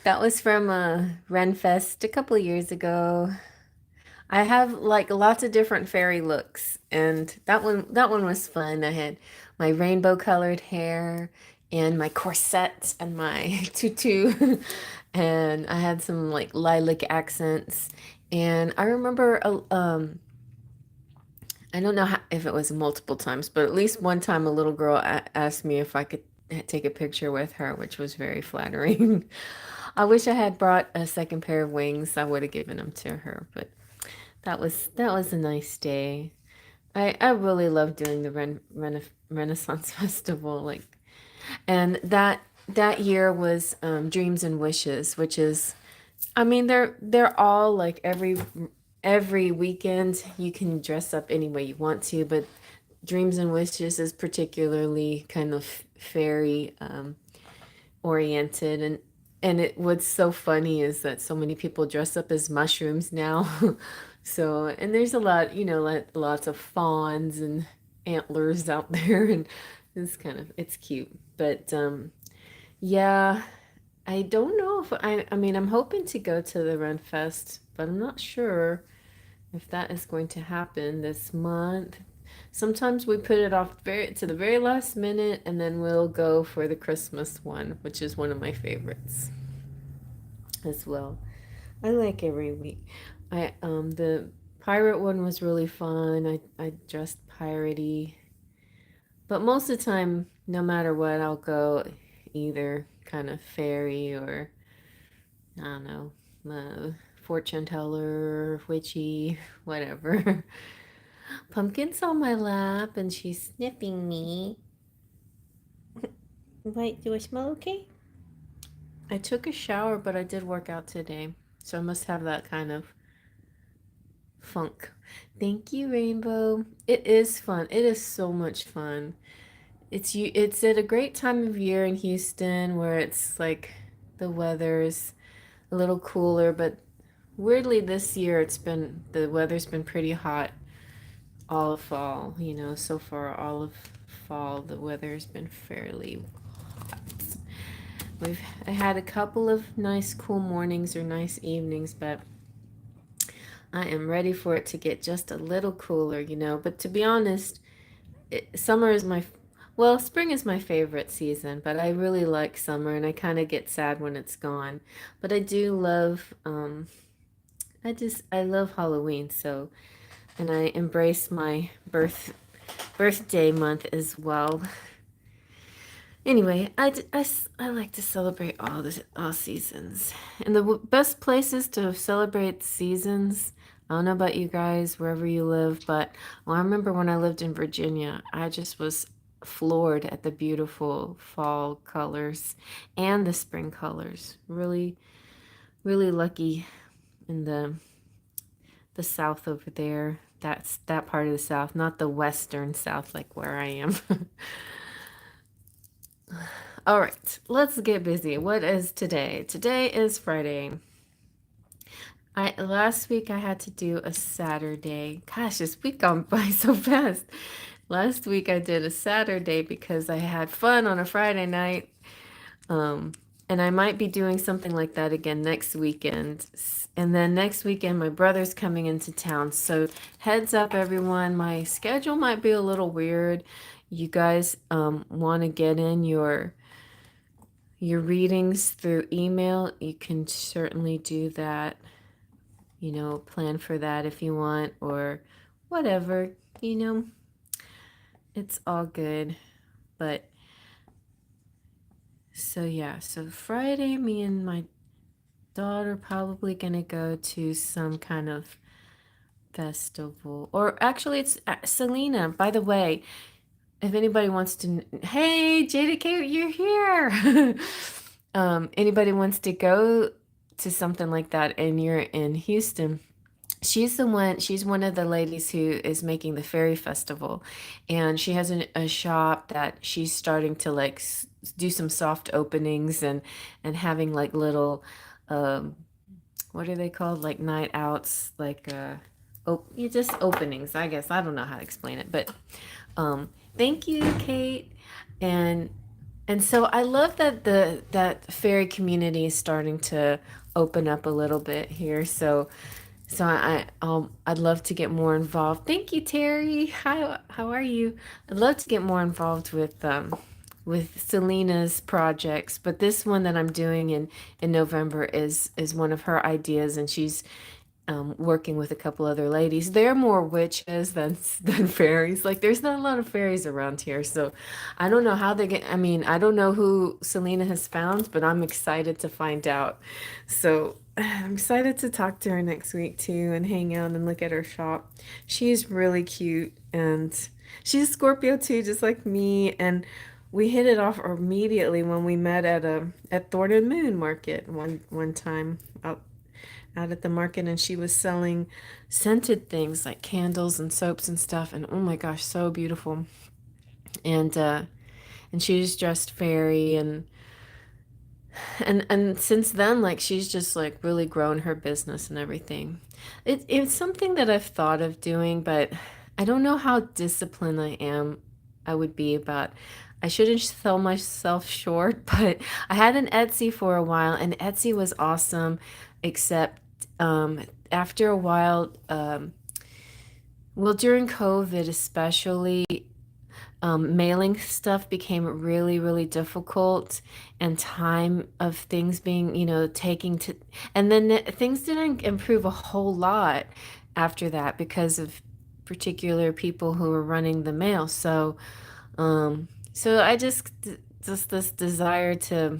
That was from Renfest a couple of years ago. I have like lots of different fairy looks, and that one was fun. I had my rainbow colored hair and my corset and my tutu, and I had some like lilac accents. And I remember, I don't know if it was multiple times, but at least one time a little girl asked me if I could take a picture with her, which was very flattering. I wish I had brought a second pair of wings. I would have given them to her, but that was a nice day. I really love doing the Renaissance Festival, like, and that year was Dreams and Wishes, which is, I mean, they're all like every weekend you can dress up any way you want to, but Dreams and Wishes is particularly kind of fairy oriented, and what's so funny is that so many people dress up as mushrooms now. So, and there's a lot, like lots of fawns and antlers out there, and it's cute. But yeah, I don't know if I mean, I'm hoping to go to the Ren Fest, but I'm not sure if that is going to happen this month. Sometimes we put it off to the very last minute, and then we'll go for the Christmas one, which is one of my favorites as well. I like every week. The pirate one was really fun. I dressed piratey, but most of the time, no matter what, I'll go either kind of fairy or I don't know, fortune teller, witchy, whatever. Pumpkin's on my lap and she's sniffing me. Wait, do I smell okay? I took a shower, but I did work out today, so I must have that kind of funk. Thank you, Rainbow. It is fun. It is so much fun. It's at a great time of year in Houston where it's like the weather's a little cooler, but weirdly this year the weather's been pretty hot all of fall, so far all of fall the weather's been fairly hot. We've had a couple of nice cool mornings or nice evenings, but I am ready for it to get just a little cooler, But to be honest, summer is spring is my favorite season, but I really like summer and I kind of get sad when it's gone. But I do love, I love Halloween, so, and I embrace my birthday month as well. Anyway, I like to celebrate all seasons. And the best places to celebrate seasons, I don't know about you guys, wherever you live, but I remember when I lived in Virginia, I just was floored at the beautiful fall colors and the spring colors. Really, really lucky in the South over there. That's that part of the South, not the Western South like where I am. All right, let's get busy. What is today? Today is Friday. Last week I had to do a Saturday. Gosh, this week gone by so fast. Last week I did a Saturday because I had fun on a Friday night. And I might be doing something like that again next weekend. And then next weekend my brother's coming into town. So heads up everyone, my schedule might be a little weird. You guys want to get in your readings through email, you can certainly do that. Plan for that if you want or whatever, it's all good. But so yeah, so Friday, me and my daughter probably gonna go to some kind of festival. Or actually, it's Selena, by the way. If anybody wants to, hey, JDK, you're here. Anybody wants to go to something like that and you're in Houston, she's one of the ladies who is making the Fairy Festival. And she has a shop that she's starting to like do some soft openings and having like little, um, what are they called? Like night outs, like, just openings, I guess. I don't know how to explain it, but, thank you, Kate. And And so I love that the that fairy community is starting to open up a little bit here. I'd love to get more involved. Thank you, Terry. Hi, how are you? I'd love to get more involved with Selena's projects, but this one that I'm doing in November is one of her ideas, and she's working with a couple other ladies. They're more witches than fairies. Like there's not a lot of fairies around here, so I don't know how they get. I mean, I don't know who Selena has found, but I'm excited to find out. So I'm excited to talk to her next week too, and hang out and look at her shop. She's really cute, and she's a Scorpio too, just like me, and. We hit it off immediately when we met at Thorn and Moon Market one time out at the market, and she was selling scented things like candles and soaps and stuff, and oh my gosh, so beautiful. And she was dressed fairy, and since then, like, she's just like really grown her business and everything. It's something that I've thought of doing, but I don't know how disciplined I would be about. I shouldn't sell myself short, but I had an Etsy for a while, and Etsy was awesome, except after a while, well, during COVID especially, mailing stuff became really, really difficult, and time of things being, taking to, and then things didn't improve a whole lot after that because of particular people who were running the mail. So I just this desire to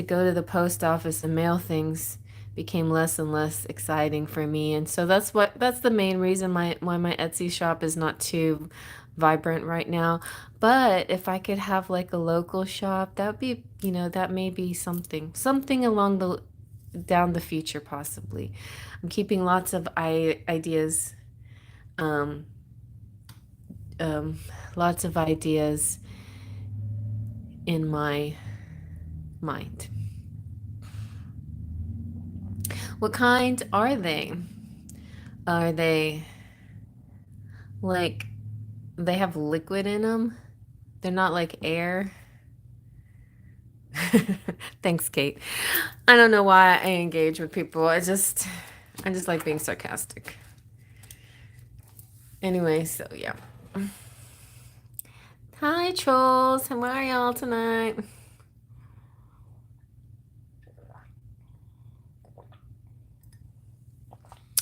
go to the post office and mail things became less and less exciting for me. And so that's the main reason why my Etsy shop is not too vibrant right now. But if I could have like a local shop, that'd be, that may be something along the down the future possibly. I'm keeping lots of ideas um um lots of ideas in my mind. What kind are they? Are they like they have liquid in them? They're not like air. Thanks, Kate. I don't know why I engage with people. I just like being sarcastic. Anyway, so yeah. Hi, trolls. How are y'all tonight?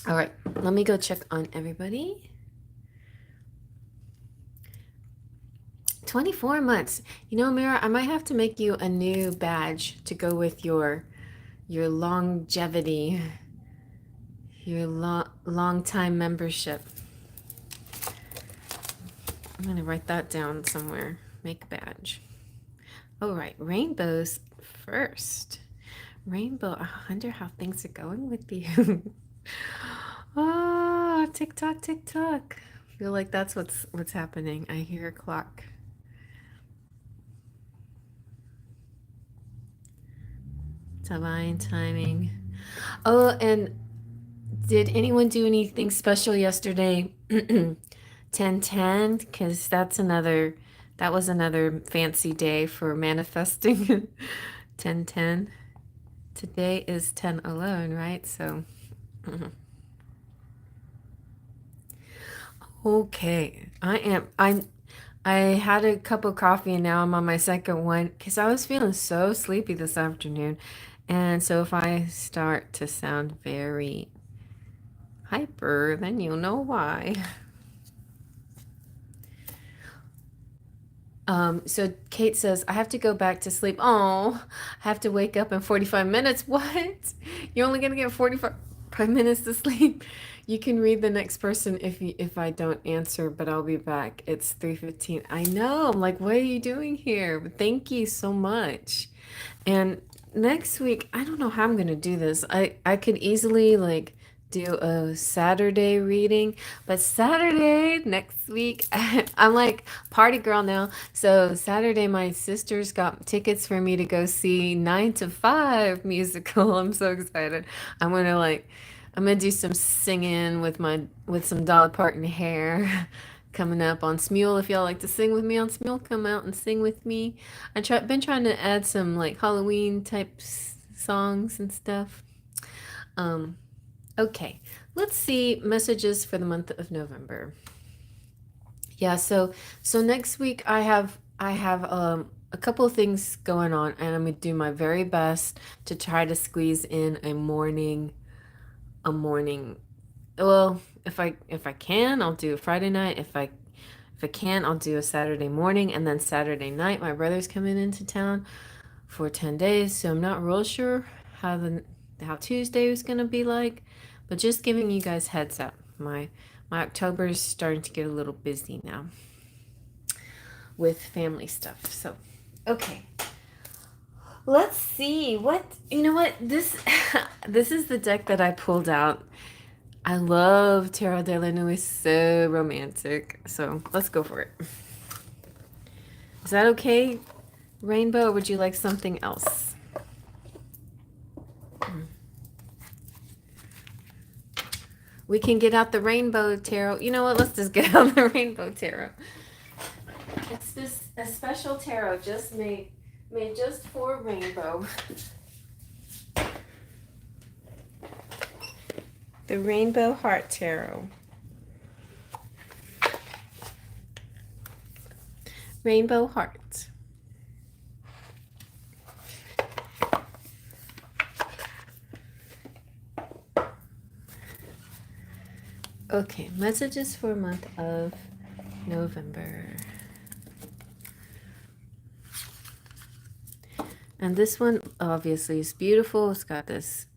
All right, let me go check on everybody. 24 months. Mira, I might have to make you a new badge to go with your longevity, your long time membership. I'm gonna write that down somewhere. Make a badge. All right, rainbows first. Rainbow, I wonder how things are going with you. Ah, tick tock, tick tock. I feel like that's what's happening. I hear a clock. Divine timing. Oh, and did anyone do anything special yesterday? 1010, because that was another fancy day for manifesting. 1010. Today is 1011, right? So, okay. I had a cup of coffee and now I'm on my second one because I was feeling so sleepy this afternoon. And so if I start to sound very hyper, then you'll know why. So Kate says, I have to go back to sleep. Oh, I have to wake up in 45 minutes. What? You're only gonna get 45 minutes to sleep? You can read the next person if I don't answer, but I'll be back. It's 3:15. I know. I'm like, what are you doing here? But thank you so much. And next week, I don't know how I'm gonna do this. I could easily like do a Saturday reading, but Saturday next week, I'm like party girl now. So Saturday, my sisters got tickets for me to go see 9 to 5 musical. I'm so excited. I'm gonna do some singing with some Dolly Parton hair. coming up on Smule. If y'all like to sing with me on Smule, come out and sing with me. Been trying to add some like Halloween type songs and stuff. Um, okay, let's see messages for the month of November. Yeah, so next week I have a couple of things going on, and I'm gonna do my very best to try to squeeze in a morning. Well, if I can, I'll do a Friday night. If I can, I'll do a Saturday morning, and then Saturday night my brother's coming into town for 10 days, so I'm not real sure how Tuesday is gonna be like, but just giving you guys heads up. My October is starting to get a little busy now with family stuff. So, okay. Let's see what you know what this this is the deck that I pulled out. I love Tarot de la Nuit, so romantic. So let's go for it. Is that okay, Rainbow, or would you like something else? We can get out the Rainbow Tarot. You know what? Let's just get out the Rainbow Tarot. It's just a special tarot just made just for Rainbow. The Rainbow Heart Tarot. Rainbow Heart. Okay, messages for month of November. And this one obviously is beautiful. It's got this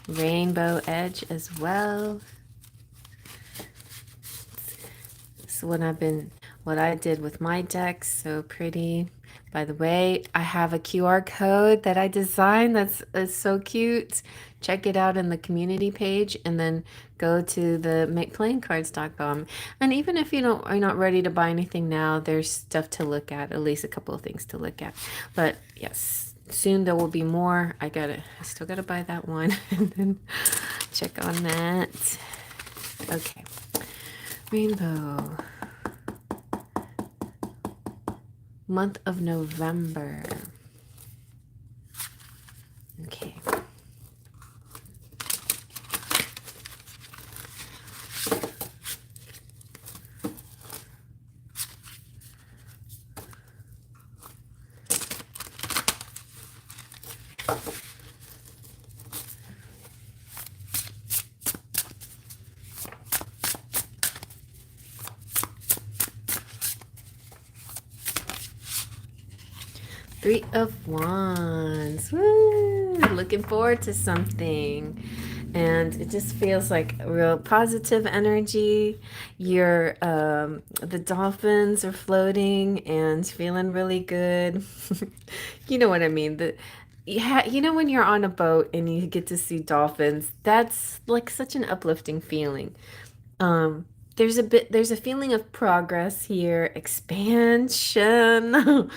rainbow edge as well. So what I did with my deck, so pretty. By the way, I have a QR code that I designed that's so cute. Check it out in the community page, and then go to the makeplayingcards.com. And even if are not ready to buy anything now, there's stuff to look at least a couple of things to look at. But yes, soon there will be more. I still gotta buy that one and then check on that. Okay, Rainbow. Month of November. Okay. Three of Wands. Woo! Looking forward to something. And it just feels like a real positive energy. The dolphins are floating and feeling really good. You know what I mean? When you're on a boat and you get to see dolphins, that's like such an uplifting feeling. Um, there's a feeling of progress here, expansion,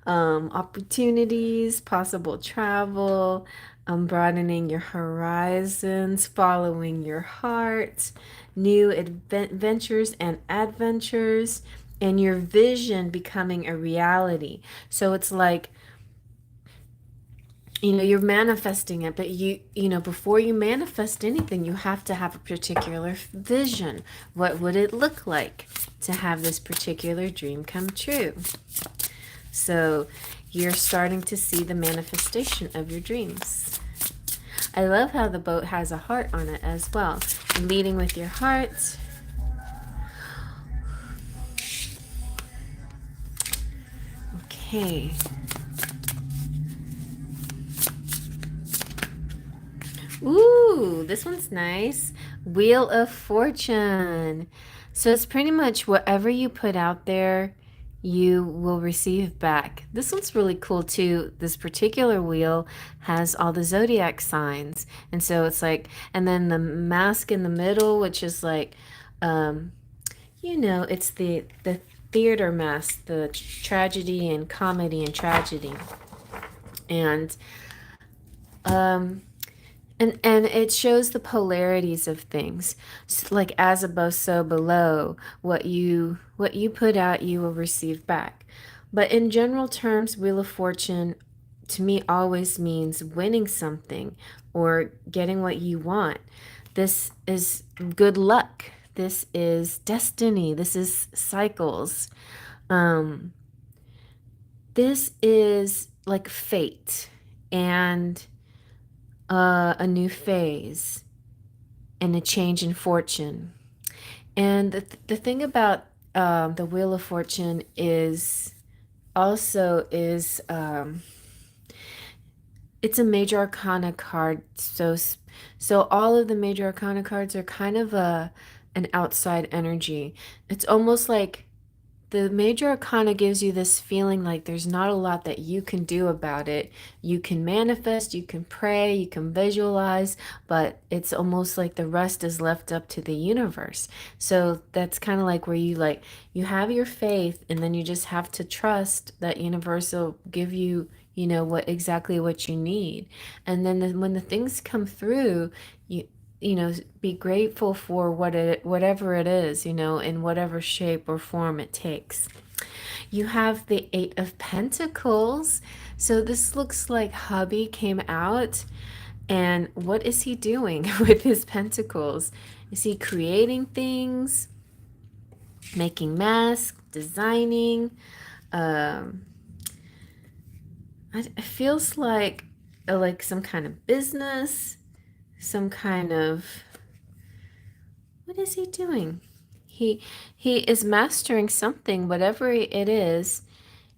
opportunities, possible travel, broadening your horizons, following your heart, new adventures and adventures, and your vision becoming a reality. So it's like, you're manifesting it, but before you manifest anything, you have to have a particular vision. What would it look like to have this particular dream come true? So you're starting to see the manifestation of your dreams. I love how the boat has a heart on it as well. Leading with your heart. Okay. Ooh, this one's nice. Wheel of Fortune. So it's pretty much whatever you put out there, you will receive back. This one's really cool too. This particular wheel has all the zodiac signs. And so it's like, and then the mask in the middle, which is like, it's the theater mask, the tragedy and comedy and tragedy. And And it shows the polarities of things. Like as above, so below. What you put out, you will receive back. But in general terms, Wheel of Fortune to me always means winning something or getting what you want. This is good luck. This is destiny. This is cycles. Um, this is like fate and a new phase and a change in fortune. And the thing about the Wheel of Fortune is also is it's a major arcana card. So all of the major arcana cards are kind of an outside energy. It's almost like the major arcana gives you this feeling like there's not a lot that you can do about it. You can manifest, you can pray, you can visualize, but it's almost like the rest is left up to the universe. So that's kind of like where you have your faith and then you just have to trust that universe will give you, what you need. And then when the things come through, you be grateful for whatever it is, in whatever shape or form it takes. You have the Eight of Pentacles. So this looks like hubby came out, and what is he doing with his pentacles? Is he creating things, making masks, designing? um it feels like some kind of business, some kind of, what is he doing? He is mastering something, whatever it is.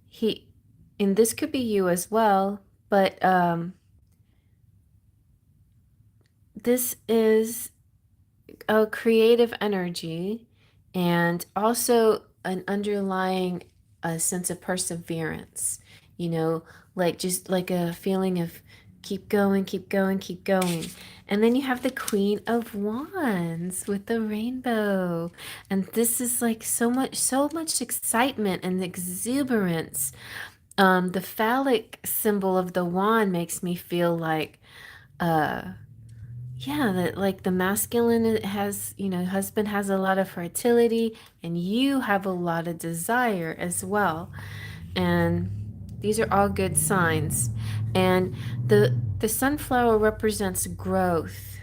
He and this could be you as well, but this is a creative energy and also an underlying sense of perseverance, you know, like just like a feeling of keep going, keep going, keep going. And then you have the Queen of Wands with the rainbow. And this is like so much excitement and exuberance. The phallic symbol of the wand makes me feel like uh yeah, that like the masculine has, husband has a lot of fertility and you have a lot of desire as well. And these are all good signs. And the sunflower represents growth.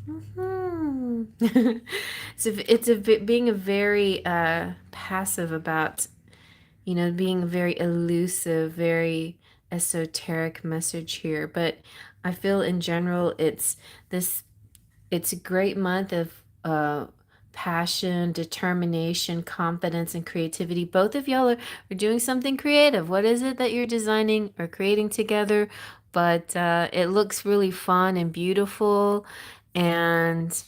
Mhm. So being a very passive about, being very elusive, very esoteric message here. But I feel in general this it's a great month of passion, determination, confidence, and creativity. Both of y'all are doing something creative. What is it that you're designing or creating together? But it looks really fun and beautiful. And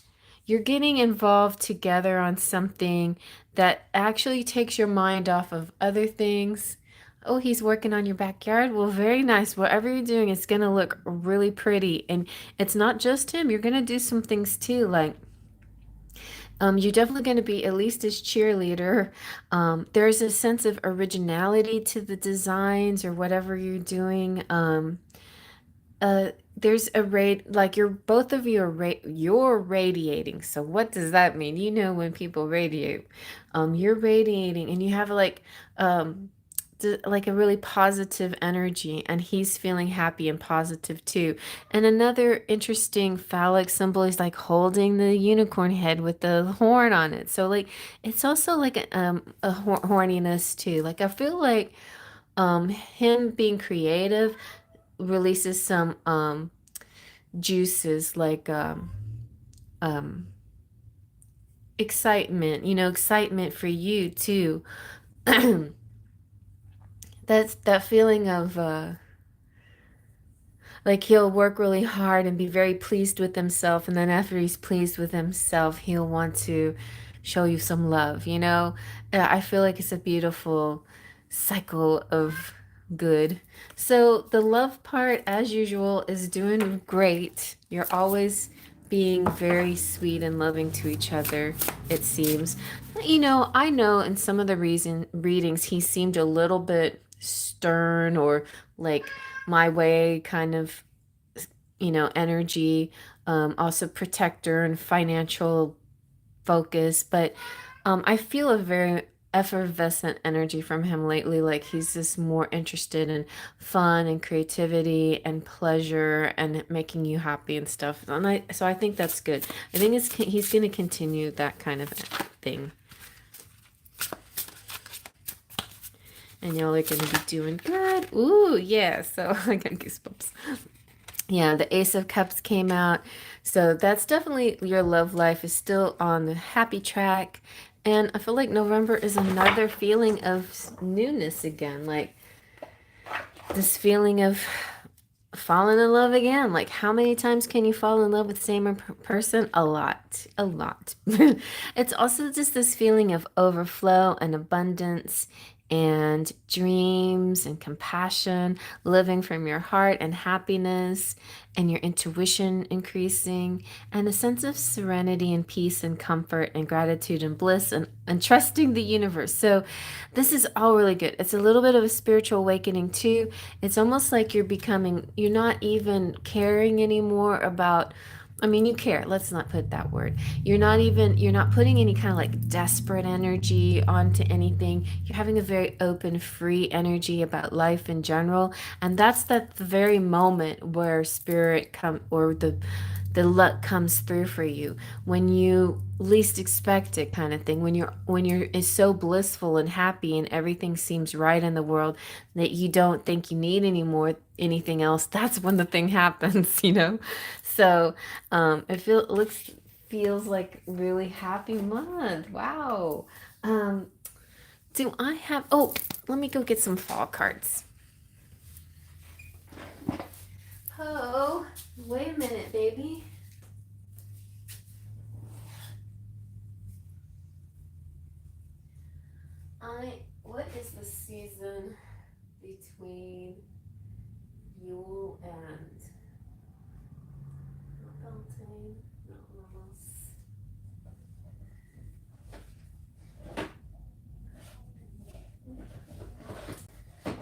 you're getting involved together on something that actually takes your mind off of other things. Oh, he's working on your backyard. Well, very nice. Whatever you're doing, it's going to look really pretty. And it's not just him. You're going to do some things too. Like, you're definitely going to be at least his cheerleader. There's a sense of originality to the designs or whatever you're doing. There's a rate like you're both of you you're radiating. So what does that mean? When people radiate, you're radiating and you have um like a really positive energy, and he's feeling happy and positive too. And another interesting phallic symbol is like holding the unicorn head with the horn on it. So like it's also like a horniness too. Like I feel like him being creative releases some juices like um excitement, excitement for you too. That's that feeling of like he'll work really hard and be very pleased with himself, and then after he's pleased with himself, he'll want to show you some love, I feel like it's a beautiful cycle of good. So the love part, as usual, is doing great. You're always being very sweet and loving to each other, it seems. I know in some of the readings he seemed a little bit stern or like my way kind of energy, also protector and financial focus. But I feel a very effervescent energy from him lately. Like he's just more interested in fun and creativity and pleasure and making you happy and stuff. And so I think that's good. I think he's going to continue that kind of thing. And y'all are going to be doing good. Ooh, yeah. So I got goosebumps. Yeah, the Ace of Cups came out. So that's definitely your love life is still on the happy track. And I feel like November is another feeling of newness again. Like this feeling of falling in love again. Like how many times can you fall in love with the same person? A lot. A lot. It's also just this feeling of overflow and abundance and dreams and compassion, living from your heart and happiness and your intuition increasing and a sense of serenity and peace and comfort and gratitude and bliss and trusting the universe. So this is all really good. It's a little bit of a spiritual awakening too. It's almost like you're not even caring anymore about, I mean, you care. Let's not put that word. You're not putting any kind of like desperate energy onto anything. You're having a very open, free energy about life in general. And that's the very moment where spirit or the luck comes through for you when you least expect it, kind of thing, when you're is so blissful and happy and everything seems right in the world that you don't think you need anything else. That's when the thing happens. So feels like really happy month. Wow. Do I have, oh, let me go get some fall cards. Oh, wait a minute, baby. What is the season between Yule and Beltane? No, almost.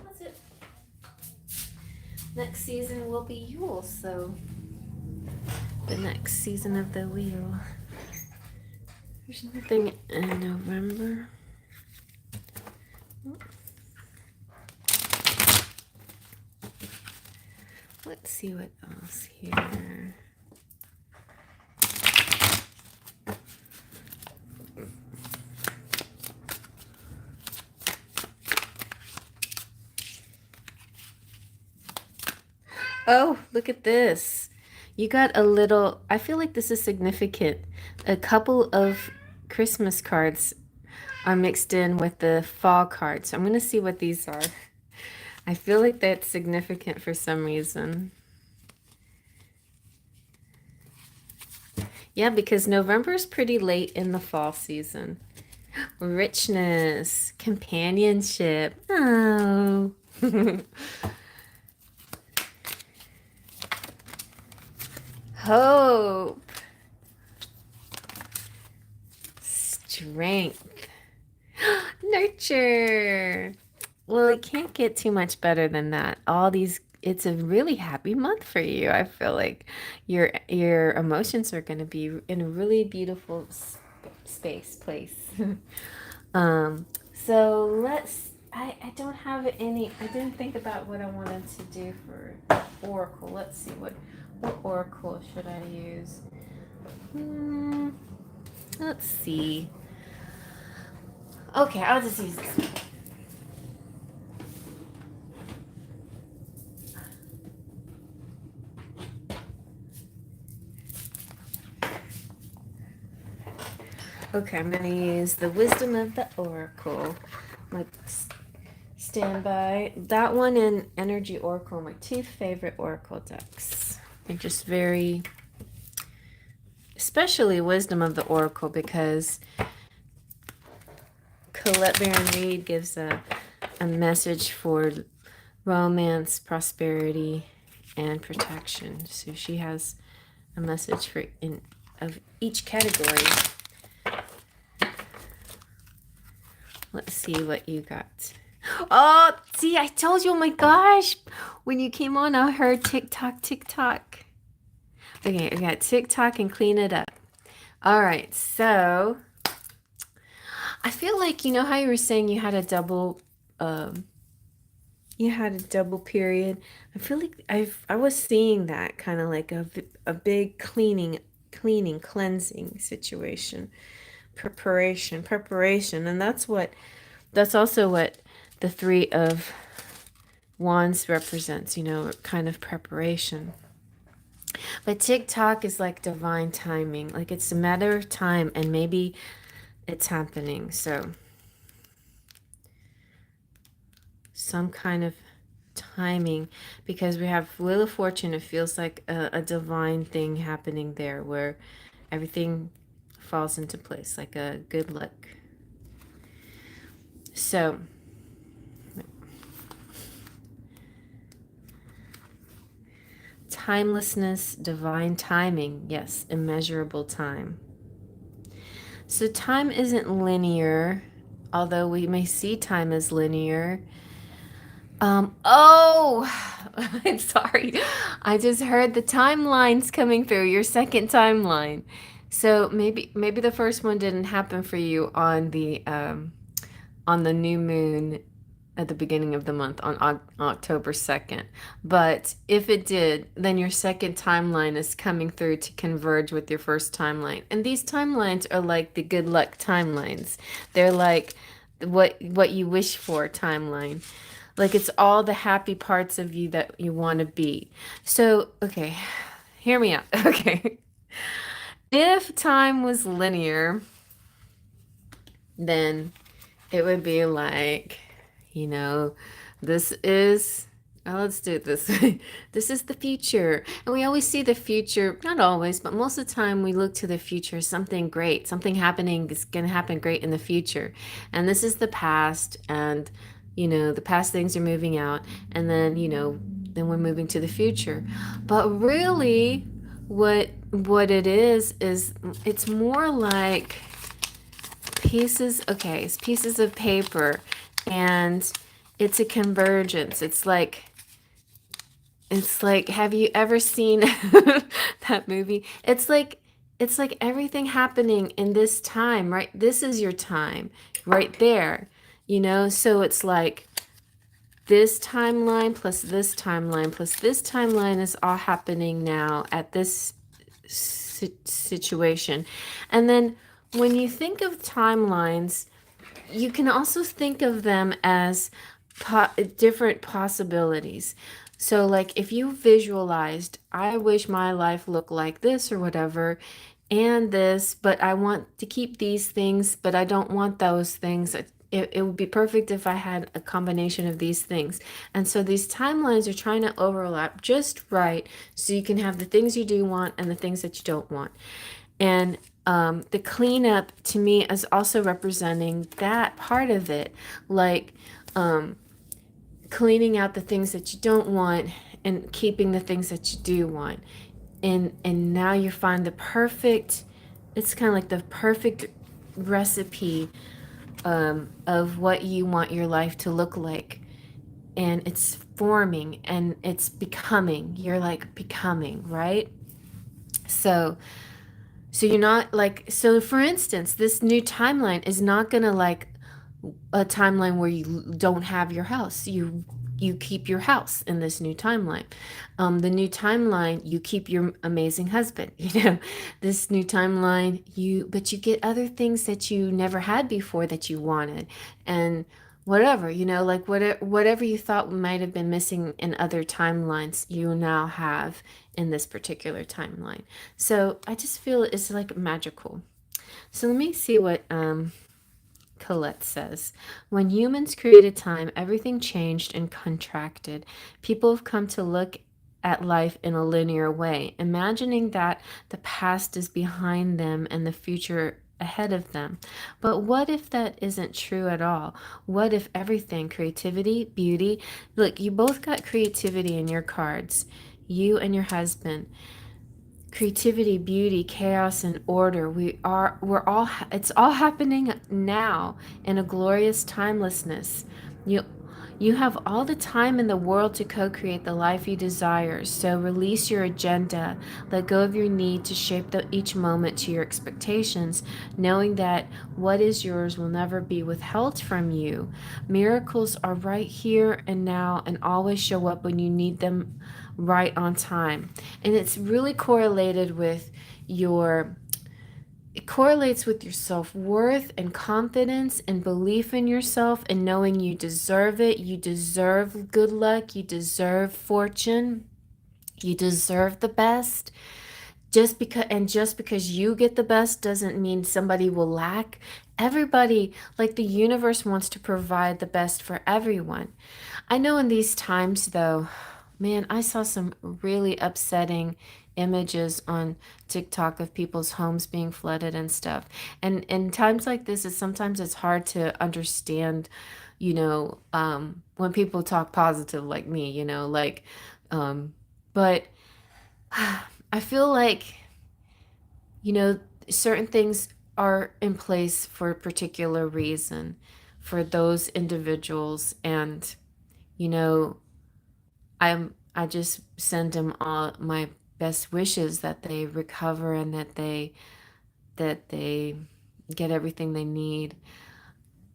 What's it? Next season will be Yule, so the next season of the wheel. There's nothing in November. Let's see what else here. Oh, look at this. You got a little, I feel like this is significant. A couple of Christmas cards are mixed in with the fall cards. So I'm going to see what these are. I feel like that's significant for some reason. Yeah, because November is pretty late in the fall season. Richness, companionship. Oh. Hope. Strength. Nurture. Well, it can't get too much better than that. It's a really happy month for you. I feel like your emotions are going to be in a really beautiful place. So I don't have any, I didn't think about what I wanted to do for Oracle. Let's see, what Oracle should I use? Let's see. Okay, I'll just use this one. Okay, I'm going to use the Wisdom of the Oracle. My standby. That one and Energy Oracle, my two favorite Oracle decks. They're just very, especially Wisdom of the Oracle, because Colette Baron Reed gives a message for romance, prosperity, and protection. So she has a message of each category. Let's see what you got. Oh, see, I told you, oh my gosh. When you came on, I heard tick tock, tick tock. Okay, I got TikTok and clean it up. All right, so I feel like, you know how you were saying um you had a double period. I feel like I was seeing that kind of like a big cleansing situation. Preparation, and that's also what the 3 of Wands represents, you know, kind of preparation. But TikTok is like divine timing. Like it's a matter of time and maybe it's happening. So some kind of timing, because we have Wheel of Fortune. It feels like a divine thing happening there where everything falls into place, like a good luck. So timelessness, divine timing. Yes, immeasurable time. So time isn't linear, although we may see time as linear. Oh, I'm sorry. I just heard the timelines coming through, your second timeline. So maybe the first one didn't happen for you on the new moon at the beginning of the month on October 2nd. But if it did, then your second timeline is coming through to converge with your first timeline. And these timelines are like the good luck timelines. They're like what you wish for timeline. Like it's all the happy parts of you that you want to be. So, okay, hear me out. Okay. If time was linear, then it would be like, you know, this is, let's do it this way. This is the future. And we always see the future, not always, but most of the time we look to the future, something great, something happening is going to happen great in the future. And this is the past. And, you know, the past things are moving out. And then, you know, then we're moving to the future. But really, what it is it's more like it's pieces of paper, and it's a convergence. It's like have you ever seen that movie? It's like everything happening in this time, right? This is your time right there, you know? So it's like this timeline plus this timeline plus this timeline is all happening now at this situation. And then when you think of timelines, you can also think of them as different possibilities. So, like if you visualized, I wish my life looked like this or whatever, and this, but I want to keep these things, but I don't want those things. It would be perfect if I had a combination of these things. And so these timelines are trying to overlap just right so you can have the things you do want and the things that you don't want. And the cleanup to me is also representing that part of it, like cleaning out the things that you don't want and keeping the things that you do want. And now you find the perfect, it's kind of like the perfect recipe of what you want your life to look like. And it's forming and it's becoming. You're like becoming, right? So you're not like, so for instance, this new timeline is not gonna like a timeline where you don't have your house. You keep your house in this new timeline. The new timeline, you keep your amazing husband. You know, this new timeline, but you get other things that you never had before that you wanted, and whatever, you know, like whatever you thought might have been missing in other timelines, you now have in this particular timeline. So I just feel it's like magical. So let me see what Colette says. When humans created time, everything changed and contracted. People have come to look at life in a linear way, imagining that the past is behind them and the future ahead of them. But what if that isn't true at all? What if everything, creativity, beauty, look, you both got creativity in your cards, you and your husband. Creativity, beauty, chaos, and order. It's all happening now in a glorious timelessness. You You have all the time in the world to co create the life you desire, so release your agenda. Let go of your need to shape each moment to your expectations, knowing that what is yours will never be withheld from you. Miracles are right here and now and always show up when you need them right on time. And it's really correlated with your it correlates with your self-worth and confidence and belief in yourself and knowing you deserve it. You deserve good luck. You deserve fortune. You deserve the best. Just because you get the best doesn't mean somebody will lack. Everybody, like the universe wants to provide the best for everyone. I know in these times, though, man, I saw some really upsetting images on TikTok of people's homes being flooded and stuff. And in times like this, it's hard to understand, when people talk positive like me, um, but I feel like, you know, certain things are in place for a particular reason for those individuals. And, you know, I just send them all my best wishes that they recover and that they get everything they need.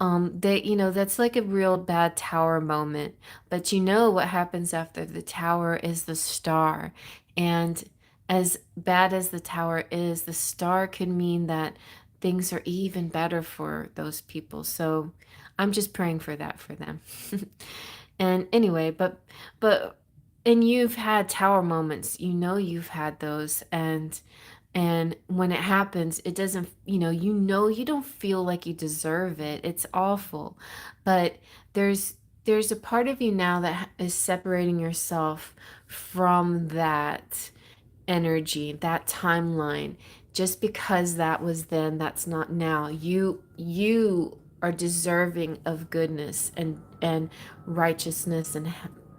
That's like a real bad tower moment. But you know what happens after the tower is the star. And as bad as the tower is, the star could mean that things are even better for those people. So I'm just praying for that for them. And anyway, but and you've had tower moments. You've had those, and when it happens, it doesn't, you don't feel like you deserve it. It's awful. But there's there's a part of you now that is separating yourself from that energy, that timeline. Just because that was then, that's not now. You are deserving of goodness and righteousness and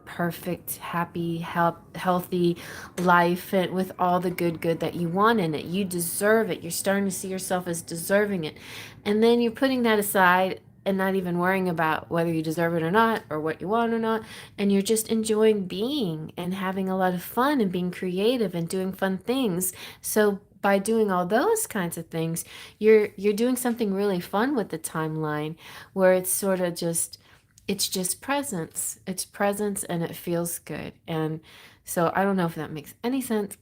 perfect, happy, healthy life and with all the good that you want in it. You deserve it. You're starting to see yourself as deserving it. And then you're putting that aside and not even worrying about whether you deserve it or not or what you want or not, and you're just enjoying being and having a lot of fun and being creative and doing fun things. So by doing all those kinds of things, you're doing something really fun with the timeline, where it's sort of just it's just presence. It's presence and it feels good. And so I don't know if that makes any sense,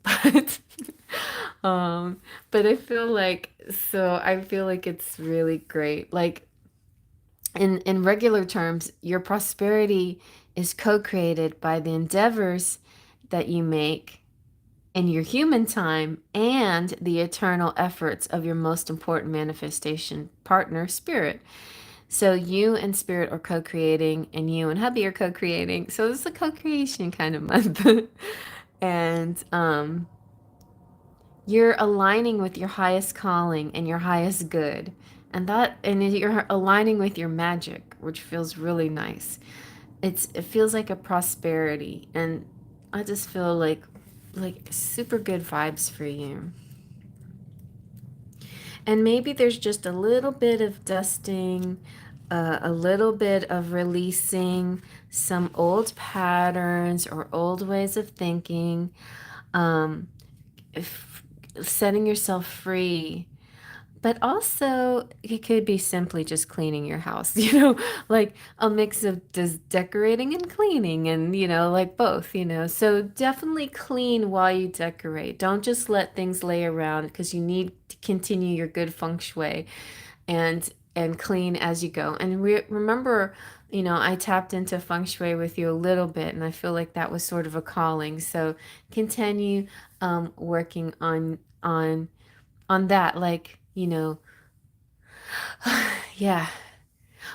um but I feel like it's really great. Like in regular terms, your prosperity is co-created by the endeavors that you make in your human time and the eternal efforts of your most important manifestation partner, spirit. So you and spirit are co-creating, and you and hubby are co-creating. So this is a co-creation kind of month. And you're aligning with your highest calling and your highest good. And you're aligning with your magic, which feels really nice. It feels like a prosperity, and I just feel like super good vibes for you. And maybe there's just a little bit of dusting, a little bit of releasing some old patterns or old ways of thinking, um, if, setting yourself free. But also, it could be simply just cleaning your house, like a mix of just decorating and cleaning, and, like both, So definitely clean while you decorate. Don't just let things lay around, because you need to continue your good feng shui and clean as you go. And remember, I tapped into feng shui with you a little bit, and I feel like that was sort of a calling. So continue working on that, like, yeah.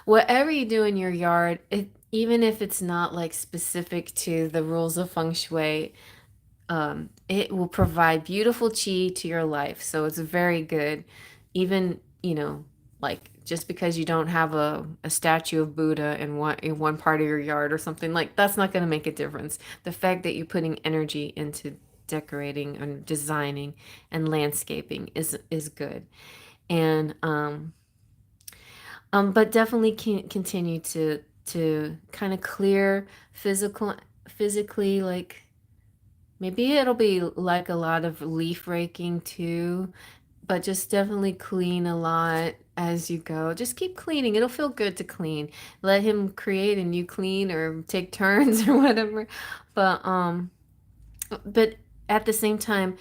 Whatever you do in your yard, even if it's not like specific to the rules of feng shui, it will provide beautiful chi to your life. So it's very good. Even, like just because you don't have a statue of Buddha in one part of your yard or something, like that's not going to make a difference. The fact that you're putting energy into decorating and designing and landscaping is good. And but definitely can continue to to kind of clear physically, like maybe it'll be like a lot of leaf raking too, but just definitely clean a lot as you go. Just keep cleaning. It'll feel good to clean. Let him create and you clean or take turns or whatever. But but at the same time,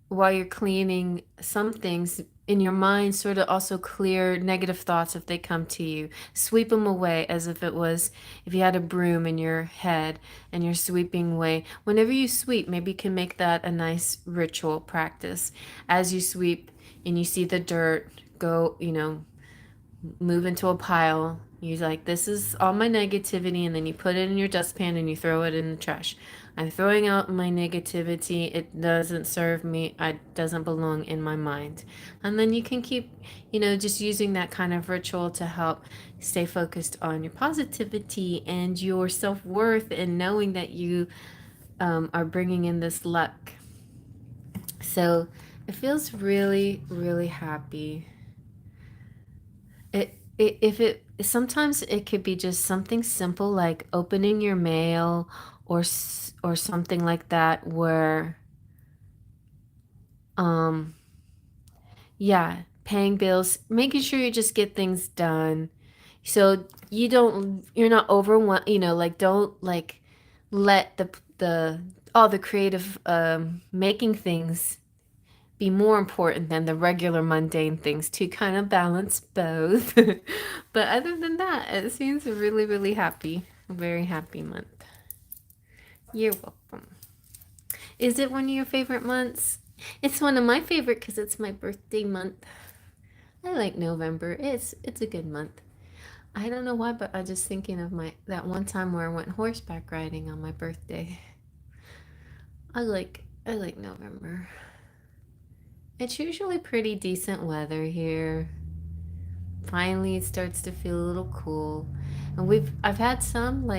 while you're cleaning some things in your mind, sort of also clear negative thoughts if they come to you. Sweep them away as if it was, if you had a broom in your head and you're sweeping away. Whenever you sweep, maybe you can make that a nice ritual practice. As you sweep and you see the dirt go, move into a pile. You're like, this is all my negativity, and then you put it in your dustpan and you throw it in the trash. I'm throwing out my negativity. It doesn't serve me. It doesn't belong in my mind. And then you can keep, just using that kind of ritual to help stay focused on your positivity and your self-worth and knowing that you are bringing in this luck. So it feels really, really happy. If it sometimes it could be just something simple like opening your mail or something like that where um yeah, paying bills, making sure you just get things done so you're not overwhelmed, like don't like let the all the creative making things be more important than the regular mundane things to kind of balance both. But other than that, it seems really, really happy. A very happy month. You're welcome. Is it one of your favorite months? It's one of my favorite because it's my birthday month. I like November. It's a good month. I don't know why, but I just thinking of that one time where I went horseback riding on my birthday. I like November. It's usually pretty decent weather here. Finally it starts to feel a little cool. And I've had some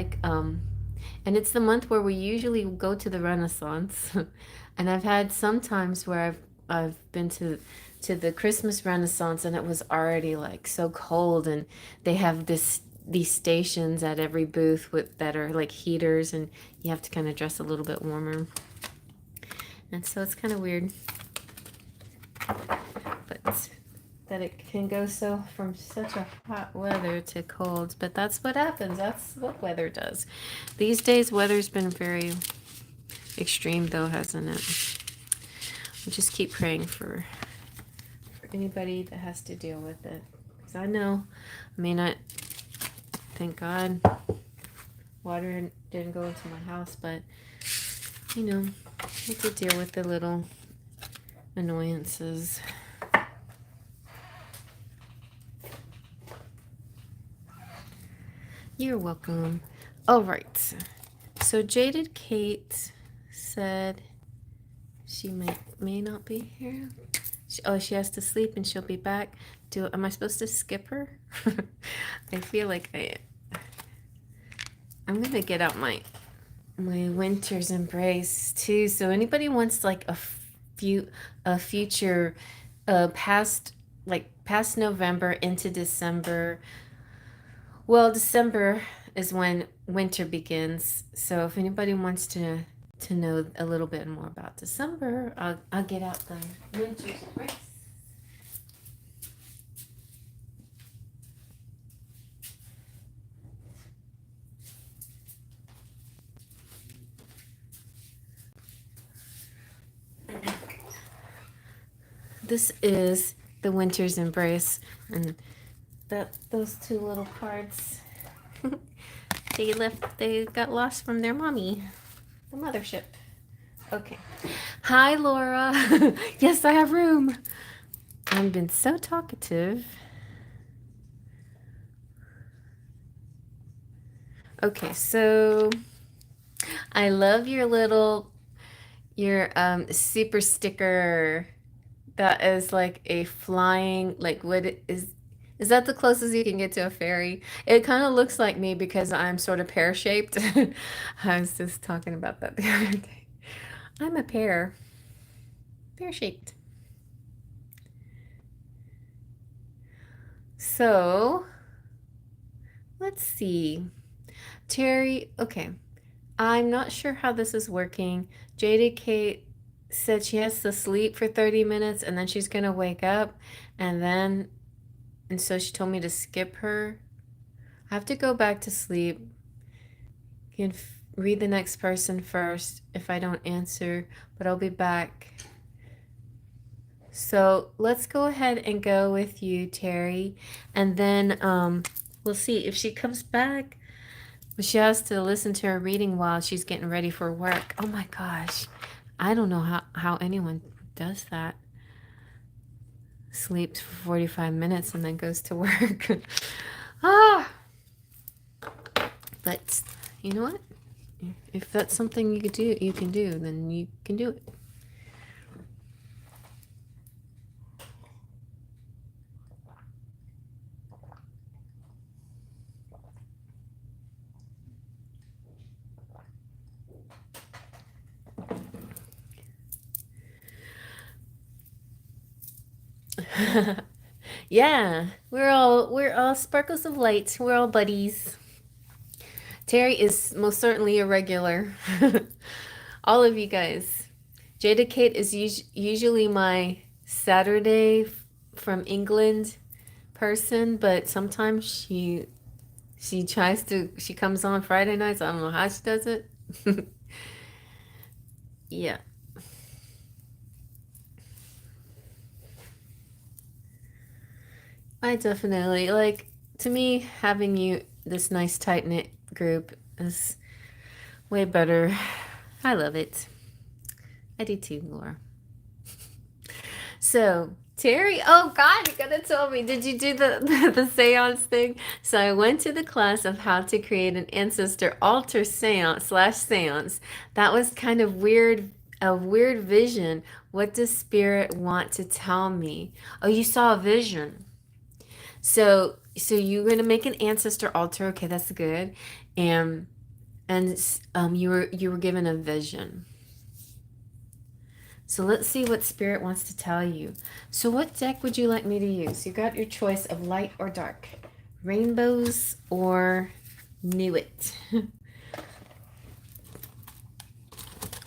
and it's the month where we usually go to the Renaissance. And I've had some times where I've been to the Christmas Renaissance and it was already like so cold and they have these stations at every booth that are like heaters and you have to kind of dress a little bit warmer. And so it's kind of weird. But that it can go from such a hot weather to cold, but that's what happens. That's what weather does. These days, weather's been very extreme, though, hasn't it? We'll just keep praying for anybody that has to deal with it. Because I know, I may not, thank God, water didn't go into my house, but, I could deal with the little annoyances. You're welcome. All right. So Jaded Kate said she may not be here. She has to sleep and she'll be back. Am I supposed to skip her? I feel like I'm gonna get out my winter's embrace too. So anybody wants like a future past November into December. Well, December is when winter begins. So if anybody wants to know a little bit more about December, I'll get out the winter's embrace. This is the winter's embrace, and those two little cards they got lost from their mommy, the mothership. Okay. Hi, Laura. Yes, I have room. I've been so talkative. Okay, so I love your super sticker. That is like a flying, like what is that the closest you can get to a fairy? It kind of looks like me because I'm sort of pear-shaped. I was just talking about that the other day. I'm a pear-shaped. So, let's see. Terry, okay. I'm not sure how this is working. Jada Kate said she has to sleep for 30 minutes and then she's gonna wake up and so she told me to skip her. I have to go back to sleep. You can read the next person first if I don't answer, but I'll be back. So let's go ahead and go with you, Terry, and then we'll see if she comes back. But she has to listen to her reading while she's getting ready for work. Oh my gosh. I don't know how anyone does that. Sleeps for 45 minutes and then goes to work. Ah! But you know what? If that's something you can do, then you can do it. Yeah, we're all sparkles of light. We're all buddies. Terry is most certainly a regular. All of you guys. Jada Kate is usually my Saturday from England person, but sometimes she comes on Friday nights. I don't know how she does it. Yeah. I definitely like, to me, having you this nice tight knit group is way better. I love it. I do too, Laura. So, Terry, oh God, you gotta tell me, did you do the seance thing? So I went to the class of how to create an ancestor altar seance slash seance. That was kind of weird, a weird vision. What does spirit want to tell me? Oh, you saw a vision. So you're gonna make an ancestor altar. Okay, that's good. And you were given a vision. So let's see what spirit wants to tell you. So what deck would you like me to use? You got your choice of light or dark, rainbows or knew it,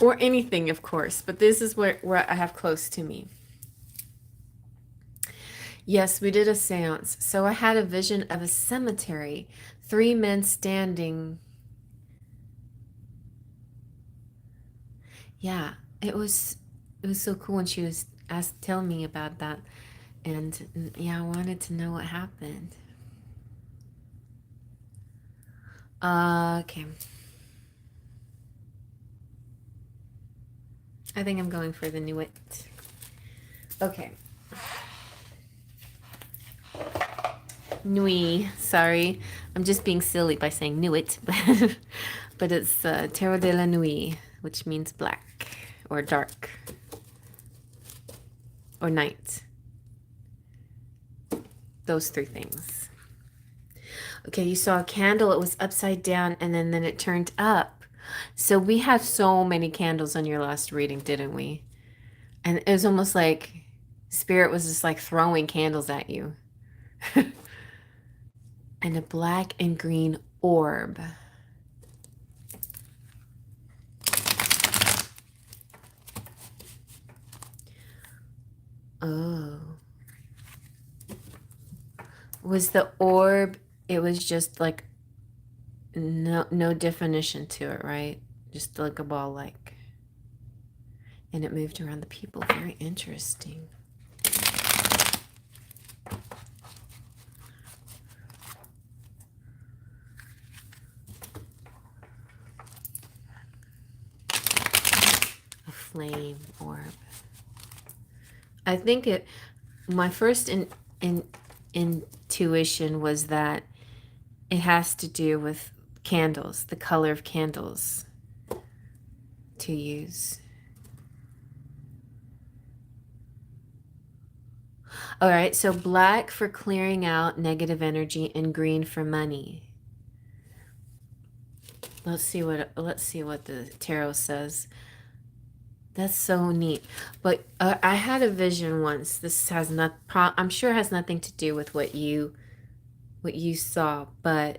or anything, of course. But this is where I have close to me. Yes, we did a seance. So I had a vision of a cemetery, three men standing. Yeah, it was so cool when she was telling me about that, and yeah, I wanted to know what happened. Okay, I think I'm going for the new it. Okay, Nui. Sorry, I'm just being silly by saying knew it, but it's Tarot de la Nuit, which means black or dark or night. Those three things. Okay, you saw a candle, it was upside down, and then it turned up. So we had so many candles on your last reading, didn't we? And it was almost like spirit was just like throwing candles at you. And a black and green orb. Oh. Was the orb, it was just like no definition to it, right? Just like a ball like. And it moved around the people. Very interesting. A flame orb. I think my first intuition was that it has to do with candles, the color of candles to use. All right, so black for clearing out negative energy and green for money. Let's see what the tarot says. That's so neat. But I had a vision once. This has not I'm sure has nothing to do with what you saw, but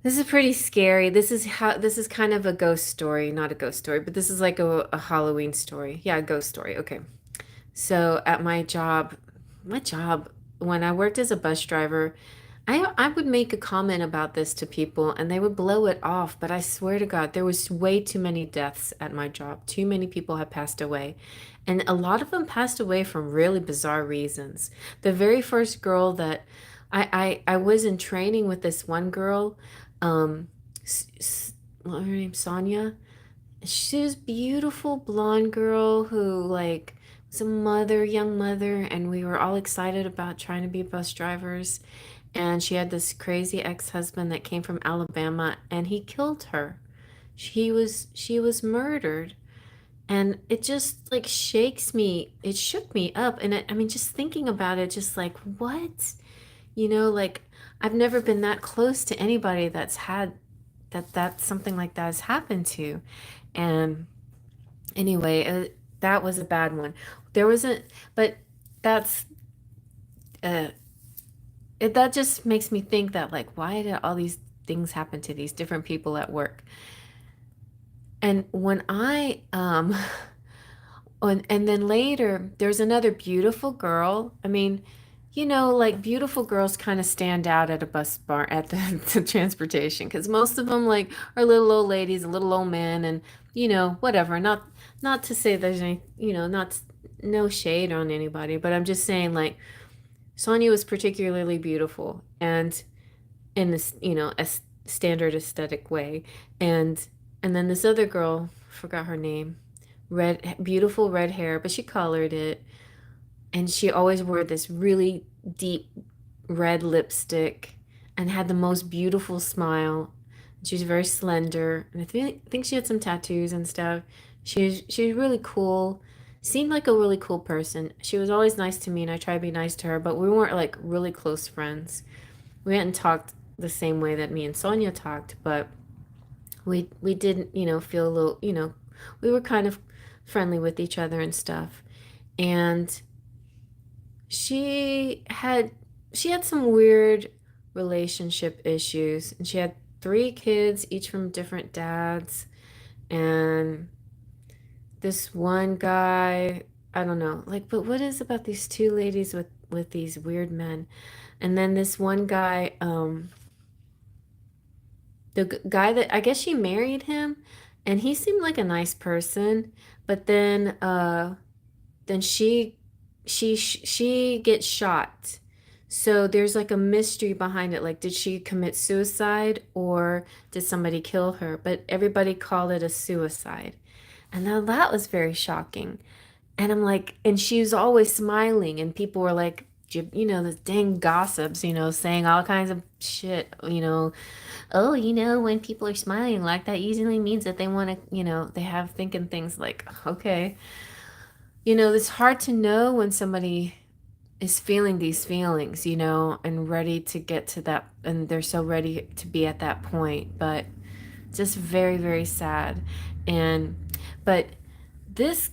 This is pretty scary. This is kind of a ghost story, not a ghost story, but this is like a Halloween story. Yeah, a ghost story. Okay. So at my job, when I worked as a bus driver, I would make a comment about this to people and they would blow it off, but I swear to God, there was way too many deaths at my job. Too many people had passed away. And a lot of them passed away from really bizarre reasons. The very first girl that I was in training with this one girl, um, what was her name? Sonia. She was beautiful blonde girl who like was a mother, young mother, and we were all excited about trying to be bus drivers. And she had this crazy ex-husband that came from Alabama and he killed her. She was murdered. And it just like shakes me. It shook me up. And I mean, just thinking about it, just like, what? You know, like I've never been that close to anybody that's had that something like that has happened to. And anyway, that was a bad one. There wasn't, but that's uh, that just makes me think that like, why did all these things happen to these different people at work? And when and then later, there's another beautiful girl. I mean, you know, like beautiful girls kind of stand out at a bus bar at the transportation because most of them like are little old ladies, little old men, and you know, whatever. Not to say there's any, you know, not no shade on anybody, but I'm just saying like Sonia was particularly beautiful and in this, you know, a standard aesthetic way, and then this other girl, forgot her name, red, beautiful red hair, but she colored it, and she always wore this really deep red lipstick and had the most beautiful smile. She was very slender, and think she had some tattoos and stuff. She was really cool. Seemed like a really cool person. She was always nice to me, and I tried to be nice to her, but we weren't like really close friends. We hadn't talked the same way that me and Sonia talked, but we didn't, you know, feel a little, you know, we were kind of friendly with each other and stuff. And she had she had some weird relationship issues, and she had three kids, each from different dads. And this one guy, I don't know, like, but what is about these two ladies with these weird men? And then this one guy, guy that I guess she married him, and he seemed like a nice person, but then she gets shot. So there's like a mystery behind it. Like, did she commit suicide or did somebody kill her? But everybody called it a suicide. And now that was very shocking. And I'm like, and she was always smiling, and people were like, you know, the dang gossips, you know, saying all kinds of shit, you know, oh, you know, when people are smiling like that usually means that they want to, you know, they have thinking things like, okay, you know, it's hard to know when somebody is feeling these feelings, you know, and ready to get to that, and they're so ready to be at that point, but just very, very sad. And, but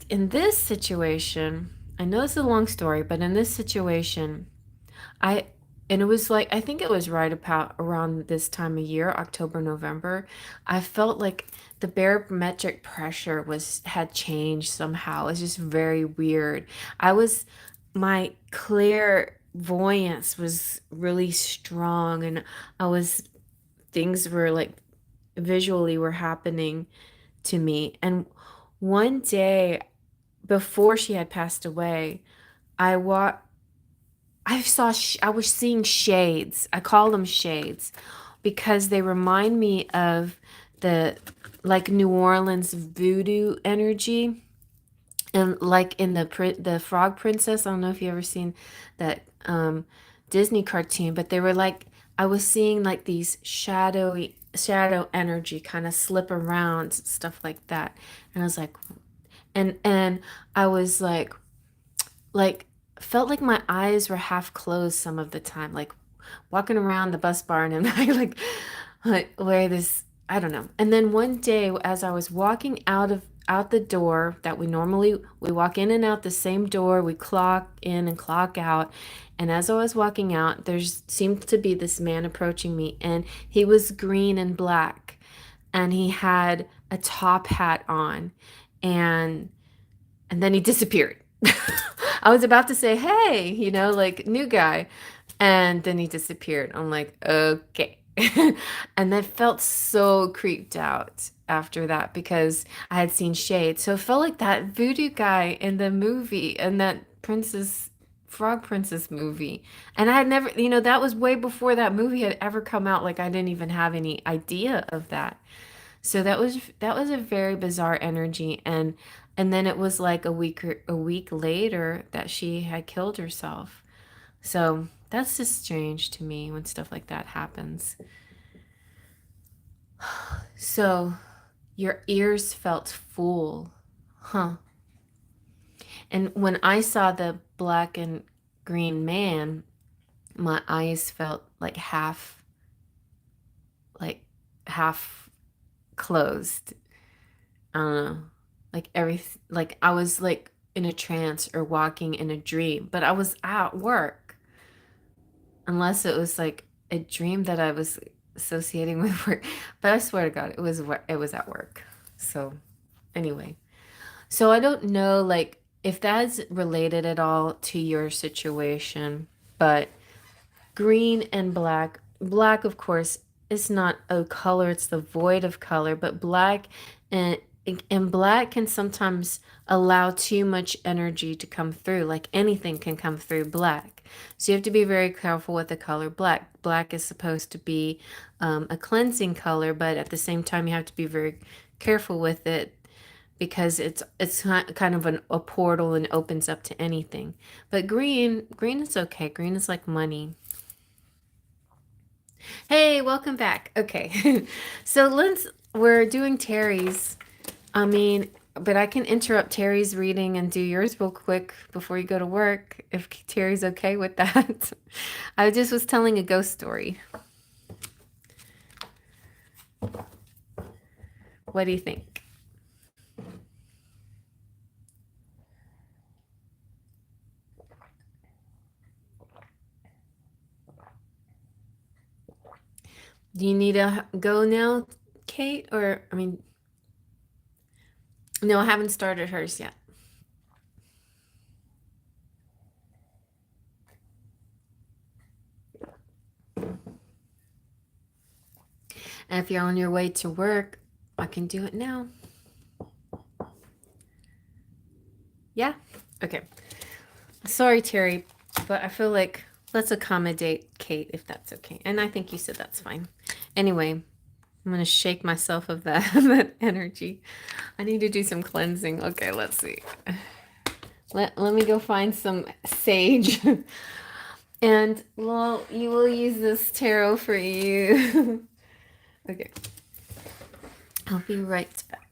in this situation, I know it's a long story, but in this situation, I and it was like I think it was right about around this time of year, October, November. I felt like the barometric pressure was had changed somehow. It's just very weird. I was my clairvoyance was really strong, and I was things were like visually were happening to me. And one day before she had passed away, I walked I was seeing shades. I call them shades because they remind me of the like New Orleans voodoo energy, and like in the Frog Princess. I don't know if you ever seen that Disney cartoon, but they were like I was seeing like these shadow energy kind of slip around, stuff like that. And I was like, and I was like felt like my eyes were half closed some of the time, like walking around the bus barn, and I like where this I don't know. And then one day as I was walking out the door that we walk in and out the same door, we clock in and clock out. And as I was walking out, there seemed to be this man approaching me, and he was green and black, and he had a top hat on, and then he disappeared. I was about to say, hey, like new guy. And then he disappeared. I'm like, okay. And I felt so creeped out after that because I had seen Shade. So it felt like that voodoo guy in the movie and that Frog Princess movie. And I had never, that was way before that movie had ever come out. Like I didn't even have any idea of that. So that was a very bizarre energy, and then it was like a week later that she had killed herself. So that's just strange to me when stuff like that happens. So your ears felt full, huh? And when I saw the black and green man, my eyes felt like half closed. I don't know, like I was like in a trance or walking in a dream, but I was at work, unless it was like a dream that I was associating with work. But I swear to God, it was at work. So anyway, so I don't know like if that's related at all to your situation, but green and black. Black, of course, is not a color, it's the void of color, but black and black can sometimes allow too much energy to come through. Like anything can come through black. So you have to be very careful with the color black. Black is supposed to be a cleansing color, but at the same time, you have to be very careful with it because it's kind of a portal and opens up to anything. But green is okay. Green is like money. Hey, welcome back. Okay. So we're doing Terry's. I mean, but I can interrupt Terry's reading and do yours real quick before you go to work, if Terry's okay with that. I just was telling a ghost story. What do you think? Do you need to go now, Kate? Or, I mean, no, I haven't started hers yet. And if you're on your way to work, I can do it now. Yeah? Okay. Sorry, Terry, but I feel like let's accommodate Kate if that's okay. And I think you said that's fine. Anyway, I'm going to shake myself of that, that energy. I need to do some cleansing. Okay, let's see. Let me go find some sage. And, well, you will use this tarot for you. Okay. I'll be right back.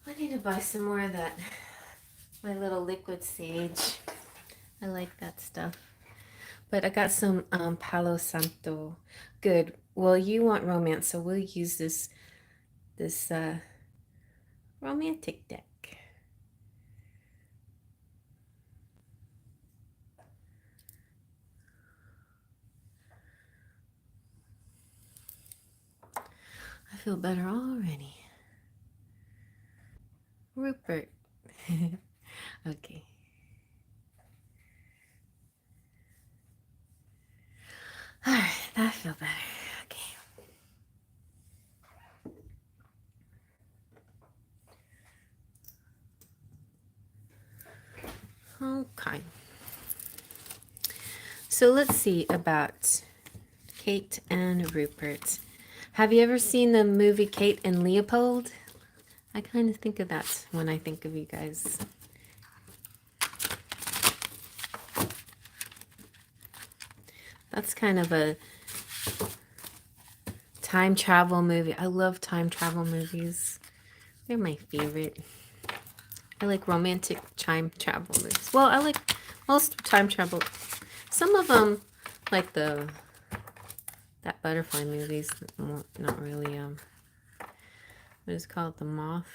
I need to buy some more of that. My little liquid sage. I like that stuff. But I got some Palo Santo. Good. Well, you want romance, so we'll use this romantic deck. feel better already. Rupert. Okay. All right, I feel better. Okay. Okay. So let's see about Kate and Rupert. Have you ever seen the movie Kate and Leopold? I kind of think of that when I think of you guys. That's kind of a time travel movie. I love time travel movies. They're my favorite. I like romantic time travel movies. Well, I like most time travel. Some of them, like that butterfly movies, not really. What is it called? The Moth.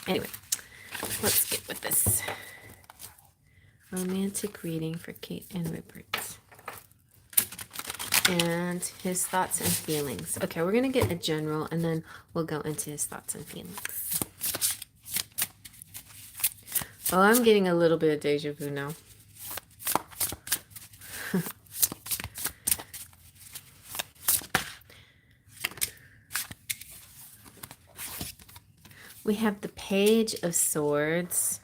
Anyway, let's get with this. Romantic reading for Kate and Rupert. And his thoughts and feelings. Okay, we're going to get a general and then we'll go into his thoughts and feelings. Oh, I'm getting a little bit of deja vu now. We have the Page of Swords.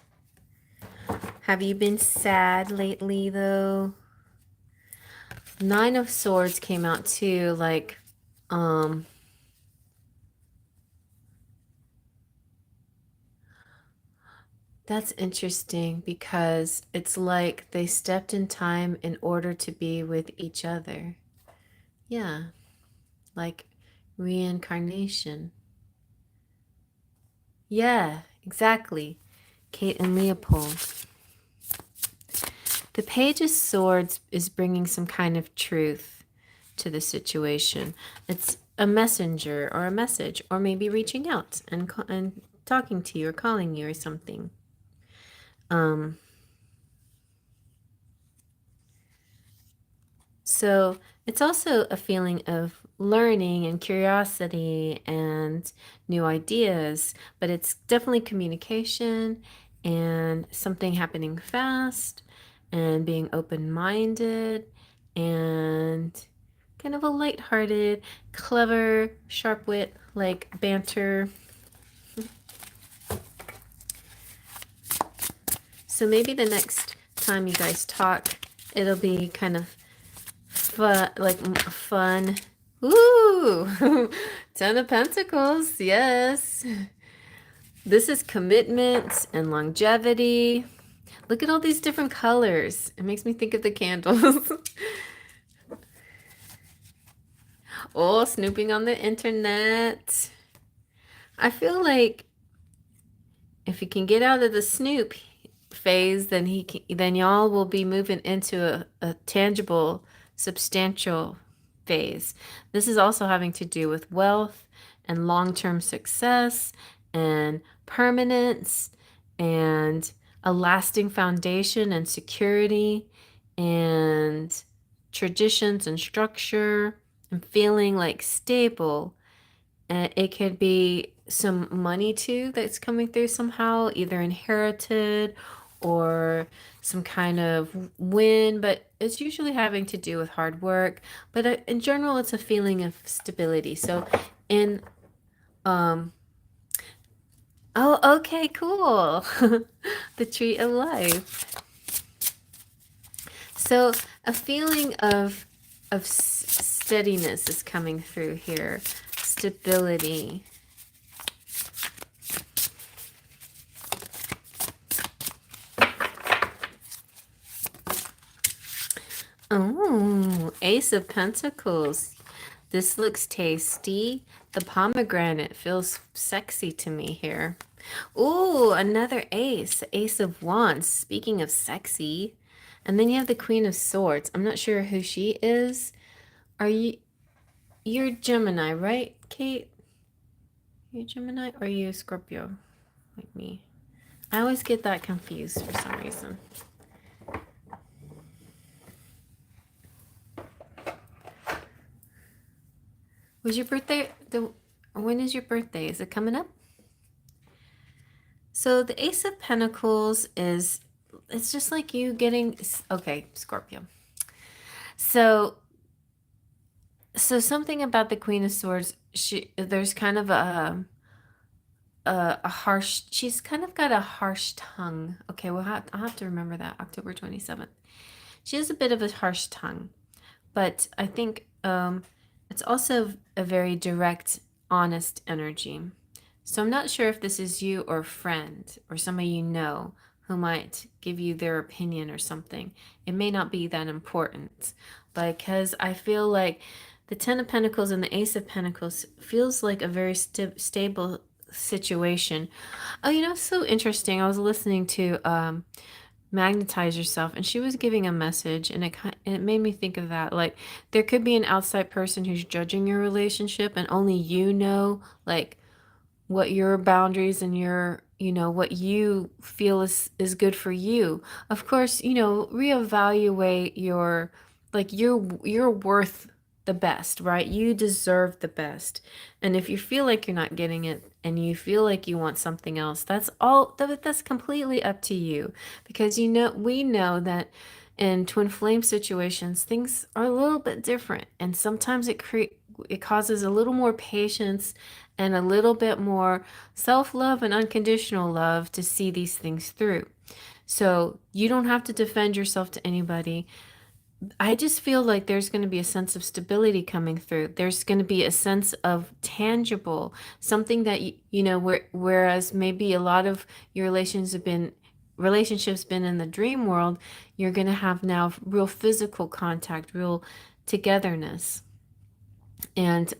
Have you been sad lately, though? Nine of Swords came out too, like, that's interesting because it's like they stepped in time in order to be with each other. Yeah, like reincarnation. Yeah, exactly. Kate and Leopold. The Page of Swords is bringing some kind of truth to the situation. It's a messenger or a message, or maybe reaching out and talking to you or calling you or something. So it's also a feeling of learning and curiosity and new ideas, but it's definitely communication and something happening fast and being open-minded and kind of a lighthearted, clever, sharp wit, like banter. So maybe the next time you guys talk, it'll be kind of fun. Ooh, Ten of Pentacles, yes. This is commitment and longevity. Look at all these different colors. It makes me think of the candles. Oh, snooping on the internet. I feel like if he can get out of the snoop phase, then then y'all will be moving into a tangible, substantial phase. This is also having to do with wealth and long-term success and permanence and a lasting foundation and security and traditions and structure and feeling like stable. And it could be some money too that's coming through somehow, either inherited or some kind of win, but it's usually having to do with hard work. But in general, it's a feeling of stability. So in, oh, okay, cool. The Tree of Life. So a feeling of steadiness is coming through here. Stability. Oh, Ace of Pentacles. This looks tasty. The pomegranate feels sexy to me here. Ooh, another ace. Ace of Wands. Speaking of sexy. And then you have the Queen of Swords. I'm not sure who she is. You're Gemini, right, Kate? You're Gemini or are you a Scorpio like me? I always get that confused for some reason. Was your birthday when is your birthday? Is it coming up? So the Ace of Pentacles is it's just like you getting okay, Scorpio. So something about the Queen of Swords, there's kind of a harsh, she's kind of got a harsh tongue. Okay, I'll have to remember that, October 27th. She has a bit of a harsh tongue, but I think it's also a very direct, honest energy. So I'm not sure if this is you or a friend or somebody you know who might give you their opinion or something. It may not be that important, because I feel like the Ten of Pentacles and the Ace of Pentacles feels like a very stable situation. Oh, so interesting. I was listening to Magnetize Yourself, and she was giving a message, and it made me think of that. Like, there could be an outside person who's judging your relationship, and only you know, like, what your boundaries and your what you feel is good for you. Of course, reevaluate your, like, you're worth the best, right? You deserve the best. And if you feel like you're not getting it and you feel like you want something else, that's completely up to you, because we know that in twin flame situations things are a little bit different, and sometimes it causes a little more patience and a little bit more self-love and unconditional love to see these things through. So you don't have to defend yourself to anybody. I just feel like there's going to be a sense of stability coming through. There's going to be a sense of tangible, something that whereas maybe a lot of your relationships been in the dream world, you're going to have now real physical contact, real togetherness. And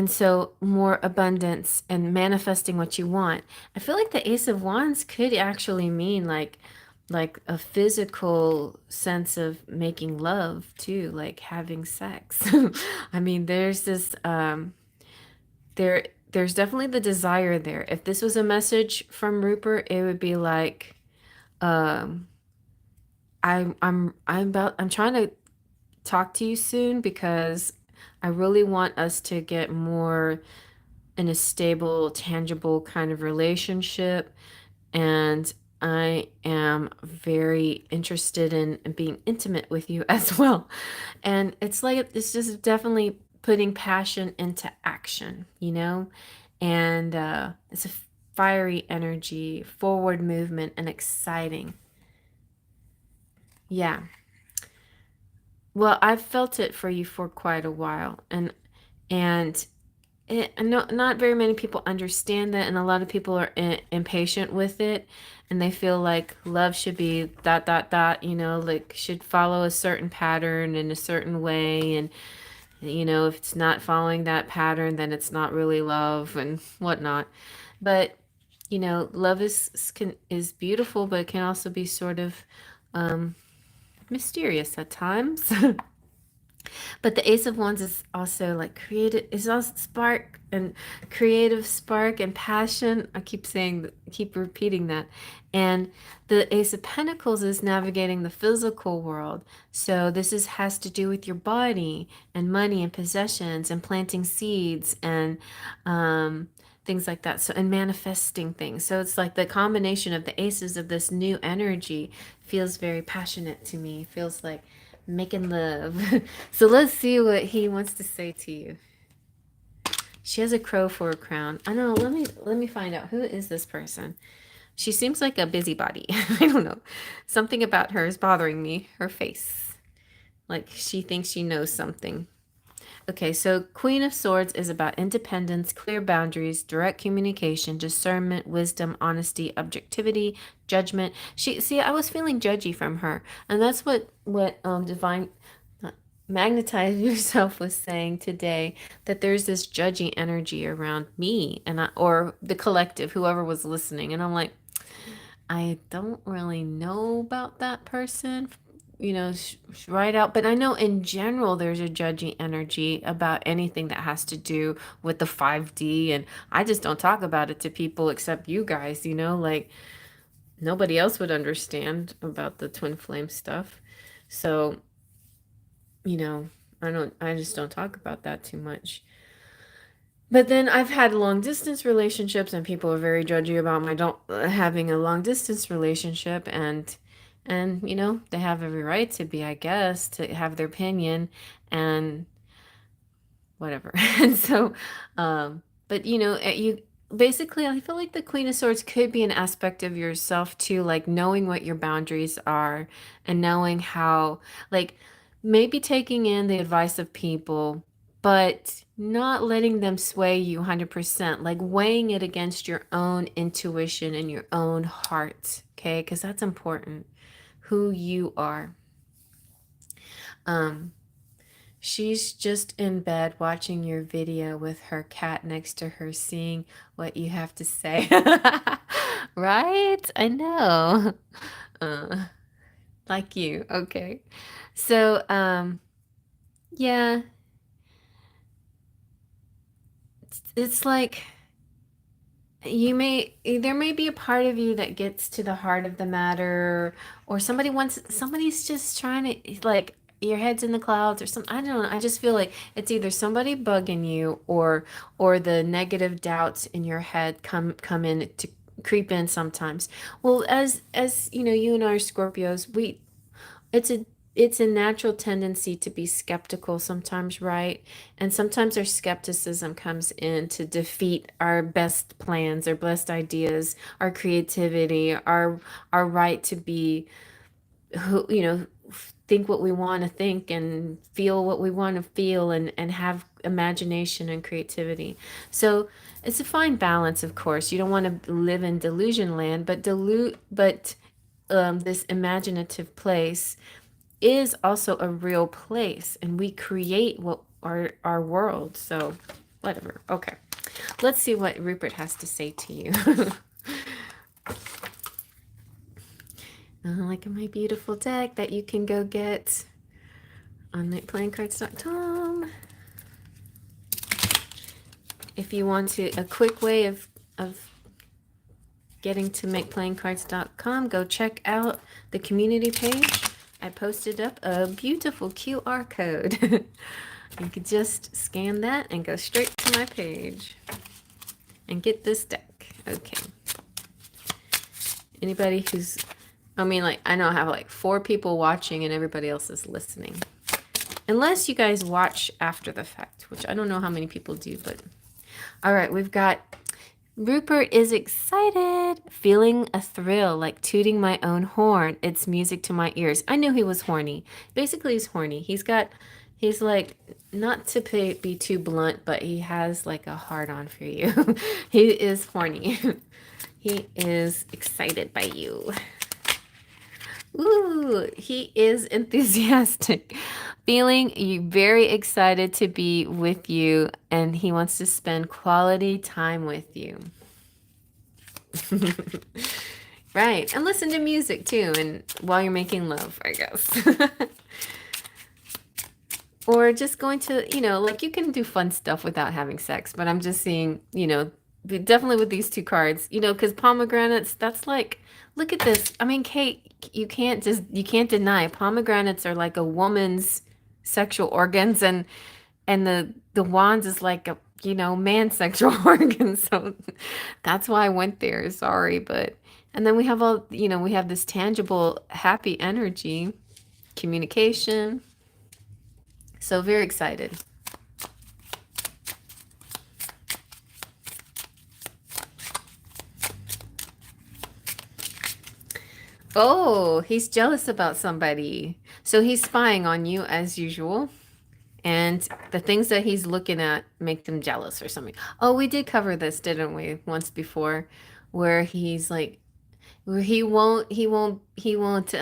so more abundance and manifesting what you want. I feel like the Ace of Wands could actually mean like a physical sense of making love too, like having sex. I mean, there's definitely the desire there. If this was a message from Rupert, it would be like, um I'm trying to talk to you soon, because I really want us to get more in a stable, tangible kind of relationship. And I am very interested in being intimate with you as well. And it's like, it's just definitely putting passion into action, And it's a fiery energy, forward movement, and exciting. Yeah. Well, I've felt it for you for quite a while. And not very many people understand that, and a lot of people are impatient with it, and they feel like love should be dot dot dot, like should follow a certain pattern in a certain way, and if it's not following that pattern, then it's not really love and whatnot. But love is beautiful, but it can also be sort of mysterious at times. But the Ace of Wands is also like creative, is also spark and creative spark and passion. Keep repeating that. And the Ace of Pentacles is navigating the physical world. So has to do with your body and money and possessions and planting seeds and things like that. So, and manifesting things. So it's like the combination of the aces of this new energy feels very passionate to me. Feels like making love. So let's see what he wants to say to you. She has a crow for a crown. I know. Let me find out, who is this person. She seems like a busybody. I don't know. Something about her is bothering me. Her face, like she thinks she knows something. Okay, so Queen of Swords is about independence, clear boundaries, direct communication, discernment, wisdom, honesty, objectivity, judgment. I was feeling judgy from her, and that's what Divine Magnetize Yourself was saying today, that there's this judgy energy around me or the collective, whoever was listening, and I'm like, I don't really know about that person, right out. But I know in general there's a judgy energy about anything that has to do with the 5D. And I just don't talk about it to people except you guys, like nobody else would understand about the twin flame stuff. So, you know, I just don't talk about that too much. But then I've had long distance relationships, and people are very judgy about my don't having a long distance relationship, and they have every right to be, I guess, to have their opinion and whatever. And so, but you basically, I feel like the Queen of Swords could be an aspect of yourself too, like knowing what your boundaries are and knowing how, like, maybe taking in the advice of people, but not letting them sway you 100%, like weighing it against your own intuition and your own heart, okay? Because that's important, who you are. Um, She's just in bed watching your video with her cat next to her, seeing what you have to say. Right? I know. Uh, like you. Okay. So, yeah, it's like there may be a part of you that gets to the heart of the matter, or somebody's just trying to, like, your head's in the clouds or something. I don't know, I just feel like it's either somebody bugging you, or the negative doubts in your head come in to creep in sometimes. Well, as you know, you and I are Scorpios. It's a it's a natural tendency to be skeptical sometimes, right? And sometimes our skepticism comes in to defeat our best plans, our best ideas, our creativity, our right to be who, think what we want to think and feel what we want to feel, and have imagination and creativity. So it's a fine balance, of course. You don't want to live in delusion land, but this imaginative place is also a real place, and we create what our world. So whatever. Okay, let's see what Rupert has to say to you. Like my beautiful deck that you can go get on makeplayingcards.com if you want to a quick way of getting to makeplayingcards.com. Go check out the community page. I posted up a beautiful QR code. You could just scan that and go straight to my page and get this deck. Okay. Anybody who's, I mean, like, I know I have like 4 people watching and everybody else is listening. Unless you guys watch after the fact, which I don't know how many people do, but all right, we've got Rupert is excited, feeling a thrill, like tooting my own horn. It's music to my ears. I knew he was horny. Basically, he's horny. He's like, not to be too blunt, but he has like a hard on for you. He is horny. He is excited by you. Ooh, he is enthusiastic, feeling you very excited to be with you, and he wants to spend quality time with you. Right, and listen to music too, and while you're making love, I guess. Or just going to, like, you can do fun stuff without having sex, but I'm just seeing, definitely with these 2 cards, because pomegranates, that's like, look at this. I mean, Kate, you can't deny pomegranates are like a woman's sexual organs, and the wands is like a, man's sexual organ. So that's why I went there. Sorry, but, and then we have we have this tangible, happy energy, communication. So very excited. Oh, he's jealous about somebody. So he's spying on you as usual. And the things that he's looking at make them jealous or something. Oh, we did cover this, didn't we? Once before, where he's like, where he won't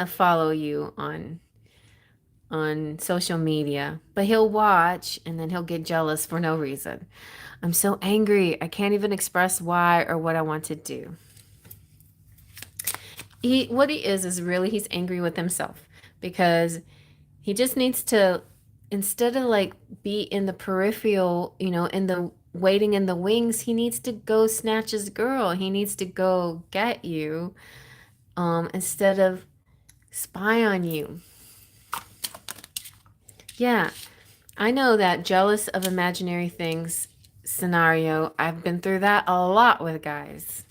follow you on social media, but he'll watch and then he'll get jealous for no reason. I'm so angry. I can't even express why or what I want to do. What he is really, he's angry with himself because he just needs to, instead of like be in the peripheral, in the waiting in the wings, he needs to go snatch his girl. He needs to go get you, instead of spy on you. Yeah. I know that jealous of imaginary things scenario. I've been through that a lot with guys.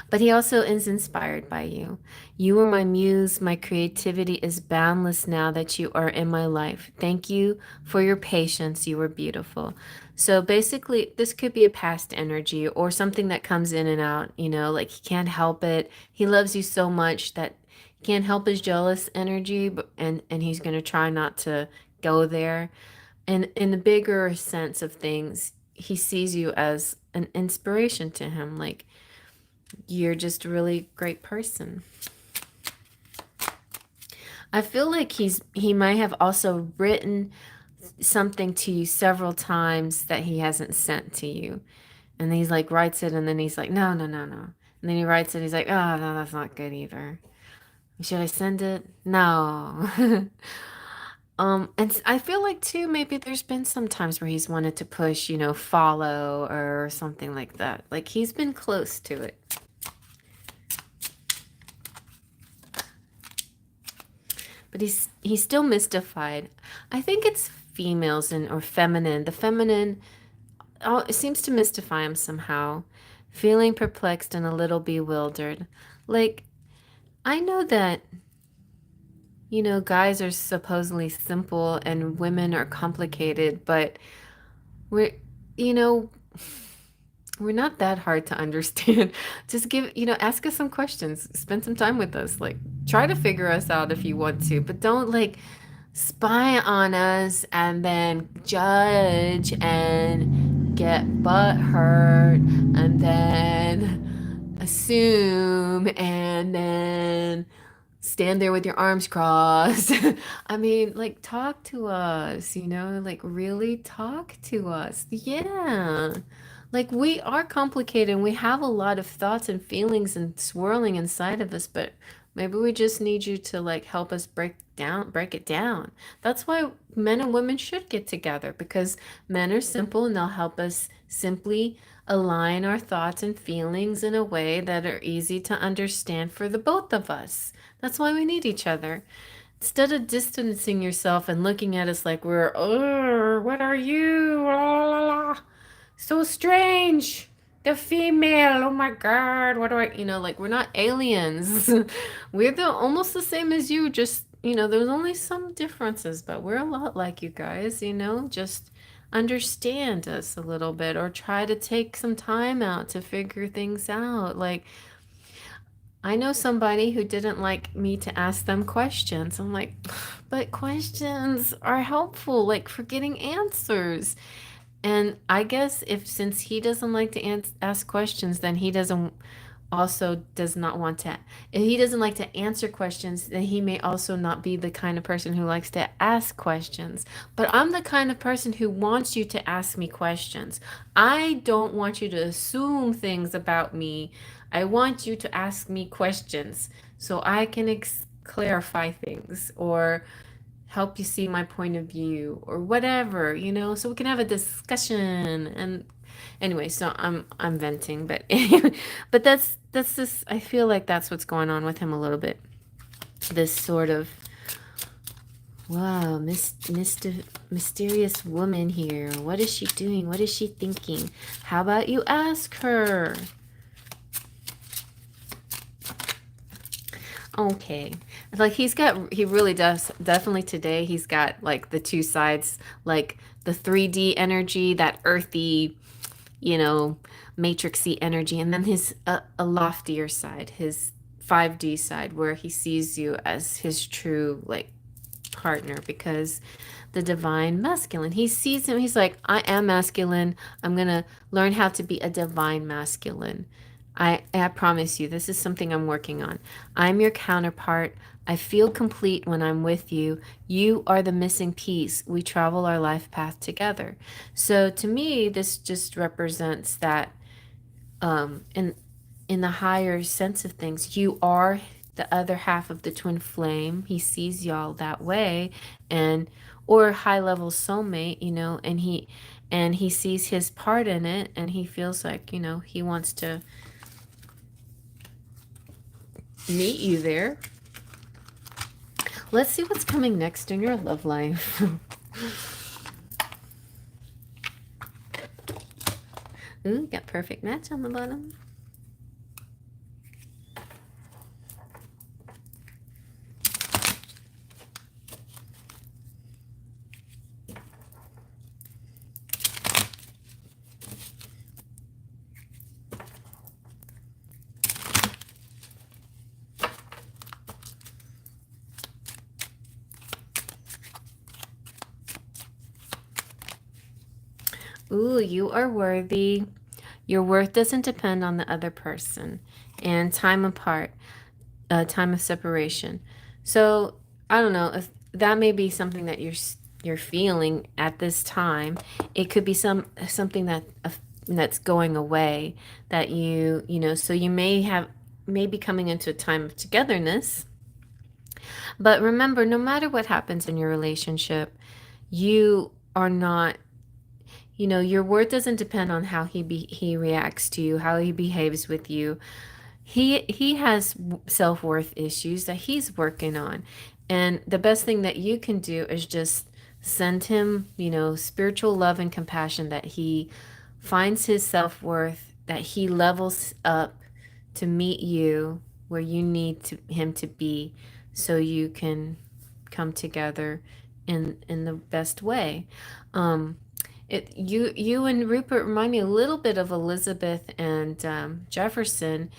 But he also is inspired by you. You are my muse. My creativity is boundless now that you are in my life. Thank you for your patience. You were beautiful. So basically, this could be a past energy or something that comes in and out, like he can't help it. He loves you so much that he can't help his jealous energy, and he's going to try not to go there. And in the bigger sense of things, he sees you as an inspiration to him. Like, you're just a really great person. I feel like he might have also written something to you several times that he hasn't sent to you. And he's like writes it and then he's like, no, no, no, no. And then he writes it, he's like, oh no, that's not good either. Should I send it? No. And I feel like too, maybe there's been some times where he's wanted to push, follow or something like that. Like he's been close to it. But he's still mystified. I think it's females or feminine. The feminine, oh, it seems to mystify him somehow. Feeling perplexed and a little bewildered. Like, I know that, guys are supposedly simple and women are complicated, but we're, you know, we're not that hard to understand. Just ask us some questions. Spend some time with us. Like, try to figure us out if you want to, but don't like spy on us and then judge and get butt hurt and then assume and then stand there with your arms crossed. I mean, like, talk to us, like, really talk to us. Yeah. Like, we are complicated and we have a lot of thoughts and feelings and swirling inside of us, but maybe we just need you to, like, help us break it down. That's why men and women should get together because men are simple and they'll help us simply align our thoughts and feelings in a way that are easy to understand for the both of us. That's why we need each other. Instead of distancing yourself and looking at us like we're, oh, what are you? La, la, la. So strange. The female. Oh my God. What do like we're not aliens. We're almost the same as you. Just, there's only some differences, but we're a lot like you guys, just understand us a little bit or try to take some time out to figure things out. Like, I know somebody who didn't like me to ask them questions. I'm like, but questions are helpful, like for getting answers. And I guess if since he doesn't like to ask questions, then he doesn't also does not want to. If he doesn't like to answer questions, then he may also not be the kind of person who likes to ask questions. But I'm the kind of person who wants you to ask me questions. I don't want you to assume things about me. I want you to ask me questions so I can clarify things or help you see my point of view or whatever, so we can have a discussion. And anyway, so I'm venting, but anyway, but that's this. I feel like that's what's going on with him a little bit. This sort of wow, mysterious woman here. What is she doing? What is she thinking? How about you ask her? Okay. Like he really does definitely today he's got like the two sides, like the 3D energy, that earthy, matrixy energy, and then his a loftier side, his 5D side where he sees you as his true like partner because the divine masculine. He sees him, he's like, I am masculine. I'm gonna learn how to be a divine masculine. I promise you, this is something I'm working on. I'm your counterpart. I feel complete when I'm with you. You are the missing piece. We travel our life path together. So to me, this just represents that in the higher sense of things, you are the other half of the twin flame. He sees y'all that way, and or high level soulmate, and he sees his part in it, and he feels like he wants to meet you there. Let's see what's coming next in your love life. Ooh, got perfect match on the bottom. Ooh, you are worthy. Your worth doesn't depend on the other person. And time apart, time of separation. So I don't know if that may be something that you're feeling at this time. It could be something that's going away that you know. So you may be coming into a time of togetherness. But remember, no matter what happens in your relationship, you are not, you know, your worth doesn't depend on how he reacts to you, how he behaves with you. He has self-worth issues that he's working on. And the best thing that you can do is just send him, you know, spiritual love and compassion, that he finds his self-worth, that he levels up to meet you where you need him to be, so you can come together in the best way. You and Rupert remind me a little bit of Elizabeth and Jefferson,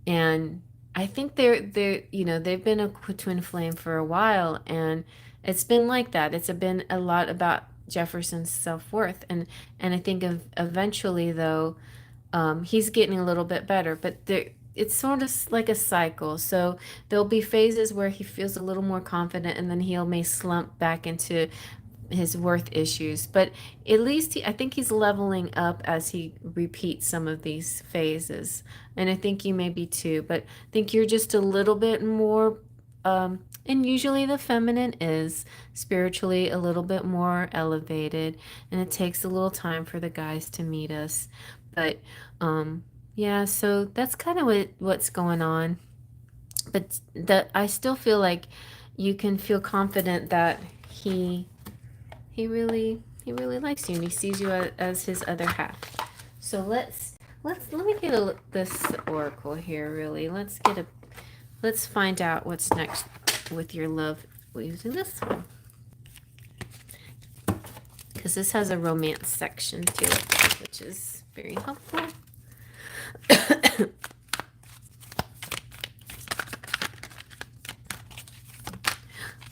and I think they're you know, they've been a twin flame for a while, and it's been like that. It's been a lot about Jefferson's self-worth, and I think eventually, though, he's getting a little bit better, but it's sort of like a cycle. So there'll be phases where he feels a little more confident, and then he'll may slump back into his worth issues. But at least I think he's leveling up as he repeats some of these phases. And I think you may be too, but I think you're just a little bit more, and usually the feminine is spiritually a little bit more elevated, and it takes a little time for the guys to meet us. But yeah, so that's kind of what's going on. But that I still feel like you can feel confident that he really likes you, and he sees you as his other half. So let me get this oracle here. Really, let's find out what's next with your love using this one, because this has a romance section to it, which is very helpful.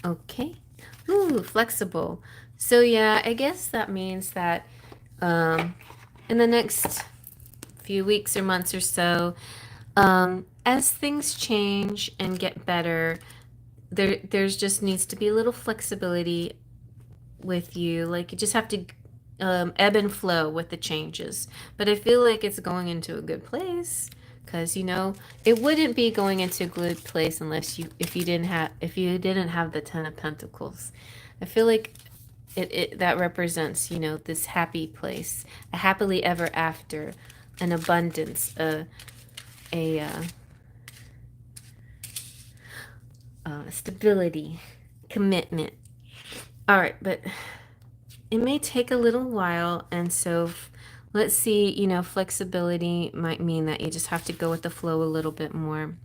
Okay. Ooh, flexible. So yeah, I guess that means that in the next few weeks or months or so, as things change and get better, there's just needs to be a little flexibility with you. Like, you just have to ebb and flow with the changes. But I feel like it's going into a good place, because, you know, it wouldn't be going into a good place unless if you didn't have the Ten of Pentacles. I feel like it that represents, you know, this happy place, a happily ever after, an abundance, a stability, commitment. All right, but it may take a little while, and so let's see, you know, flexibility might mean that you just have to go with the flow a little bit more.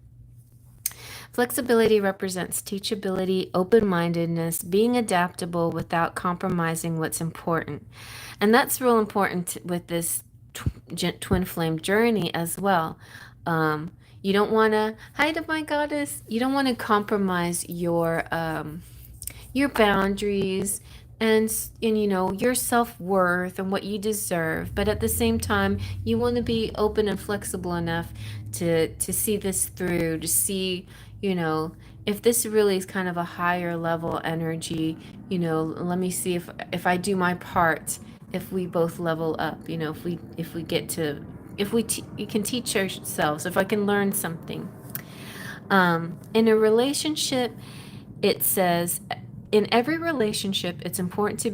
Flexibility represents teachability, open-mindedness, being adaptable without compromising what's important. And that's real important with this twin flame journey as well. You don't want to, hi to my goddess, you don't want to compromise your boundaries, and you know, your self-worth and what you deserve, but at the same time you want to be open and flexible enough to see this through, to see, you know, if this really is kind of a higher level energy, you know, let me see if I do my part, if we both level up, you know, if we get to, if we can teach ourselves, if I can learn something. In a relationship, it says In every relationship, it's important to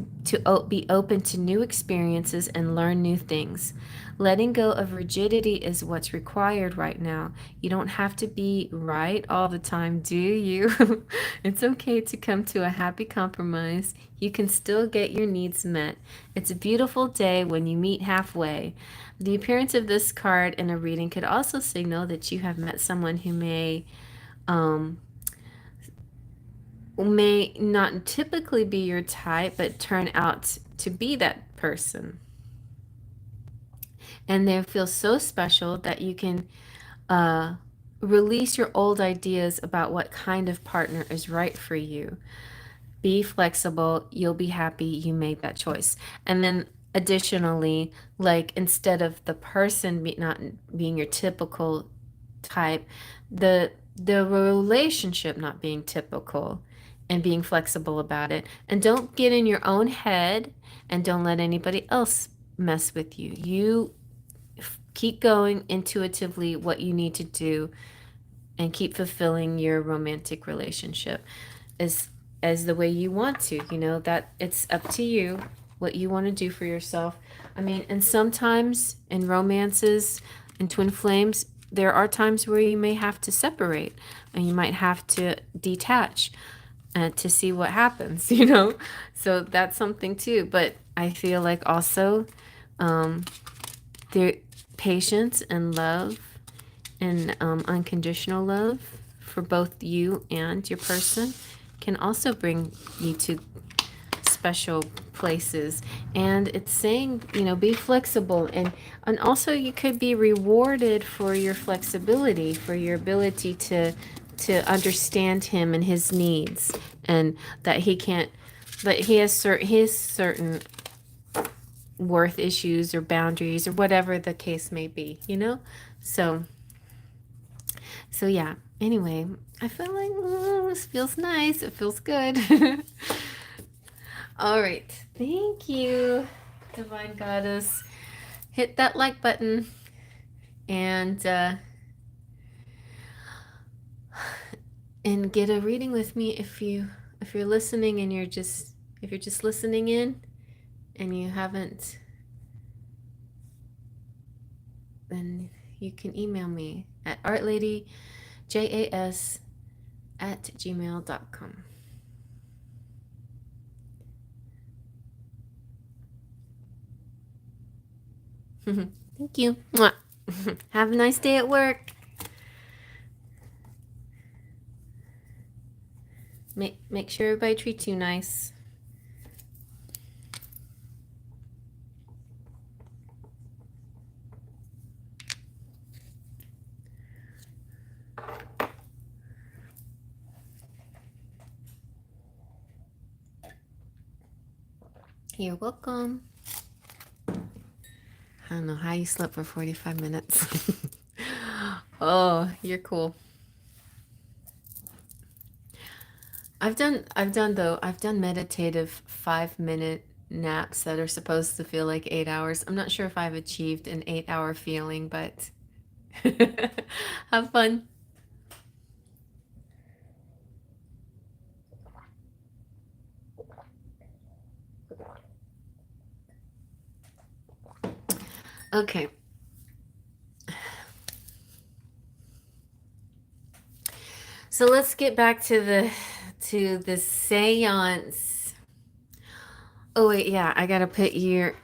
be open to new experiences and learn new things. Letting go of rigidity is what's required right now. You don't have to be right all the time, do you? It's okay to come to a happy compromise. You can still get your needs met. It's a beautiful day when you meet halfway. The appearance of this card in a reading could also signal that you have met someone who um, may not typically be your type, but turn out to be that person. And they feel so special that you can release your old ideas about what kind of partner is right for you. Be flexible. You'll be happy you made that choice. And then additionally, like instead of the person not being your typical type, the relationship not being typical and being flexible about it. And don't get in your own head and don't let anybody else mess with you. You keep going intuitively what you need to do and keep fulfilling your romantic relationship as the way you want to. You know, that it's up to you what you want to do for yourself. I mean, and sometimes in romances and twin flames, there are times where you may have to separate and you might have to detach to see what happens, you know? So that's something too. But I feel like also there patience and love and unconditional love for both you and your person can also bring you to special places. And it's saying, you know, be flexible, and also you could be rewarded for your flexibility, for your ability to understand him and his needs, and that he can't, that he has his certain worth issues or boundaries or whatever the case may be, you know? So yeah, anyway, I feel like this feels nice. It feels good. All right. Thank you, Divine Goddess. Hit that like button and get a reading with me if you're listening and if you're just listening in and you haven't, then you can email me at artladyjas@gmail.com. Thank you. Mwah. Have a nice day at work. Make sure everybody treats you nice. You're welcome. I don't know how you slept for 45 minutes. Oh, you're cool. I've done meditative 5-minute naps that are supposed to feel like 8 hours. I'm not sure if I've achieved an 8-hour feeling, but have fun. Okay. So let's get back to the seance. Oh wait, yeah, I gotta put your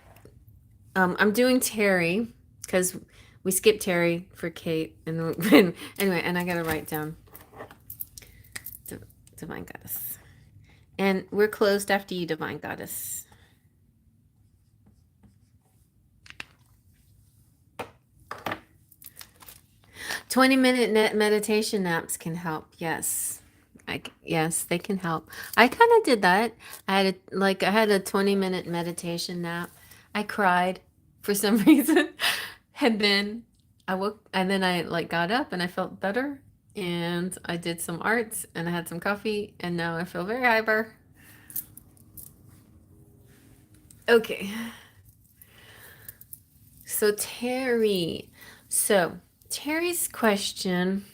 I'm doing Terry because we skipped Terry for Kate, and anyway, and I gotta write down Divine Goddess, and we're closed after you, Divine Goddess. 20-minute meditation naps can help. Yes. Yes, they can help. I kind of did that. I had a 20-minute meditation nap. I cried for some reason. And then I woke and then I got up and I felt better and I did some arts and I had some coffee and now I feel very hyper. Okay. So Terry's question,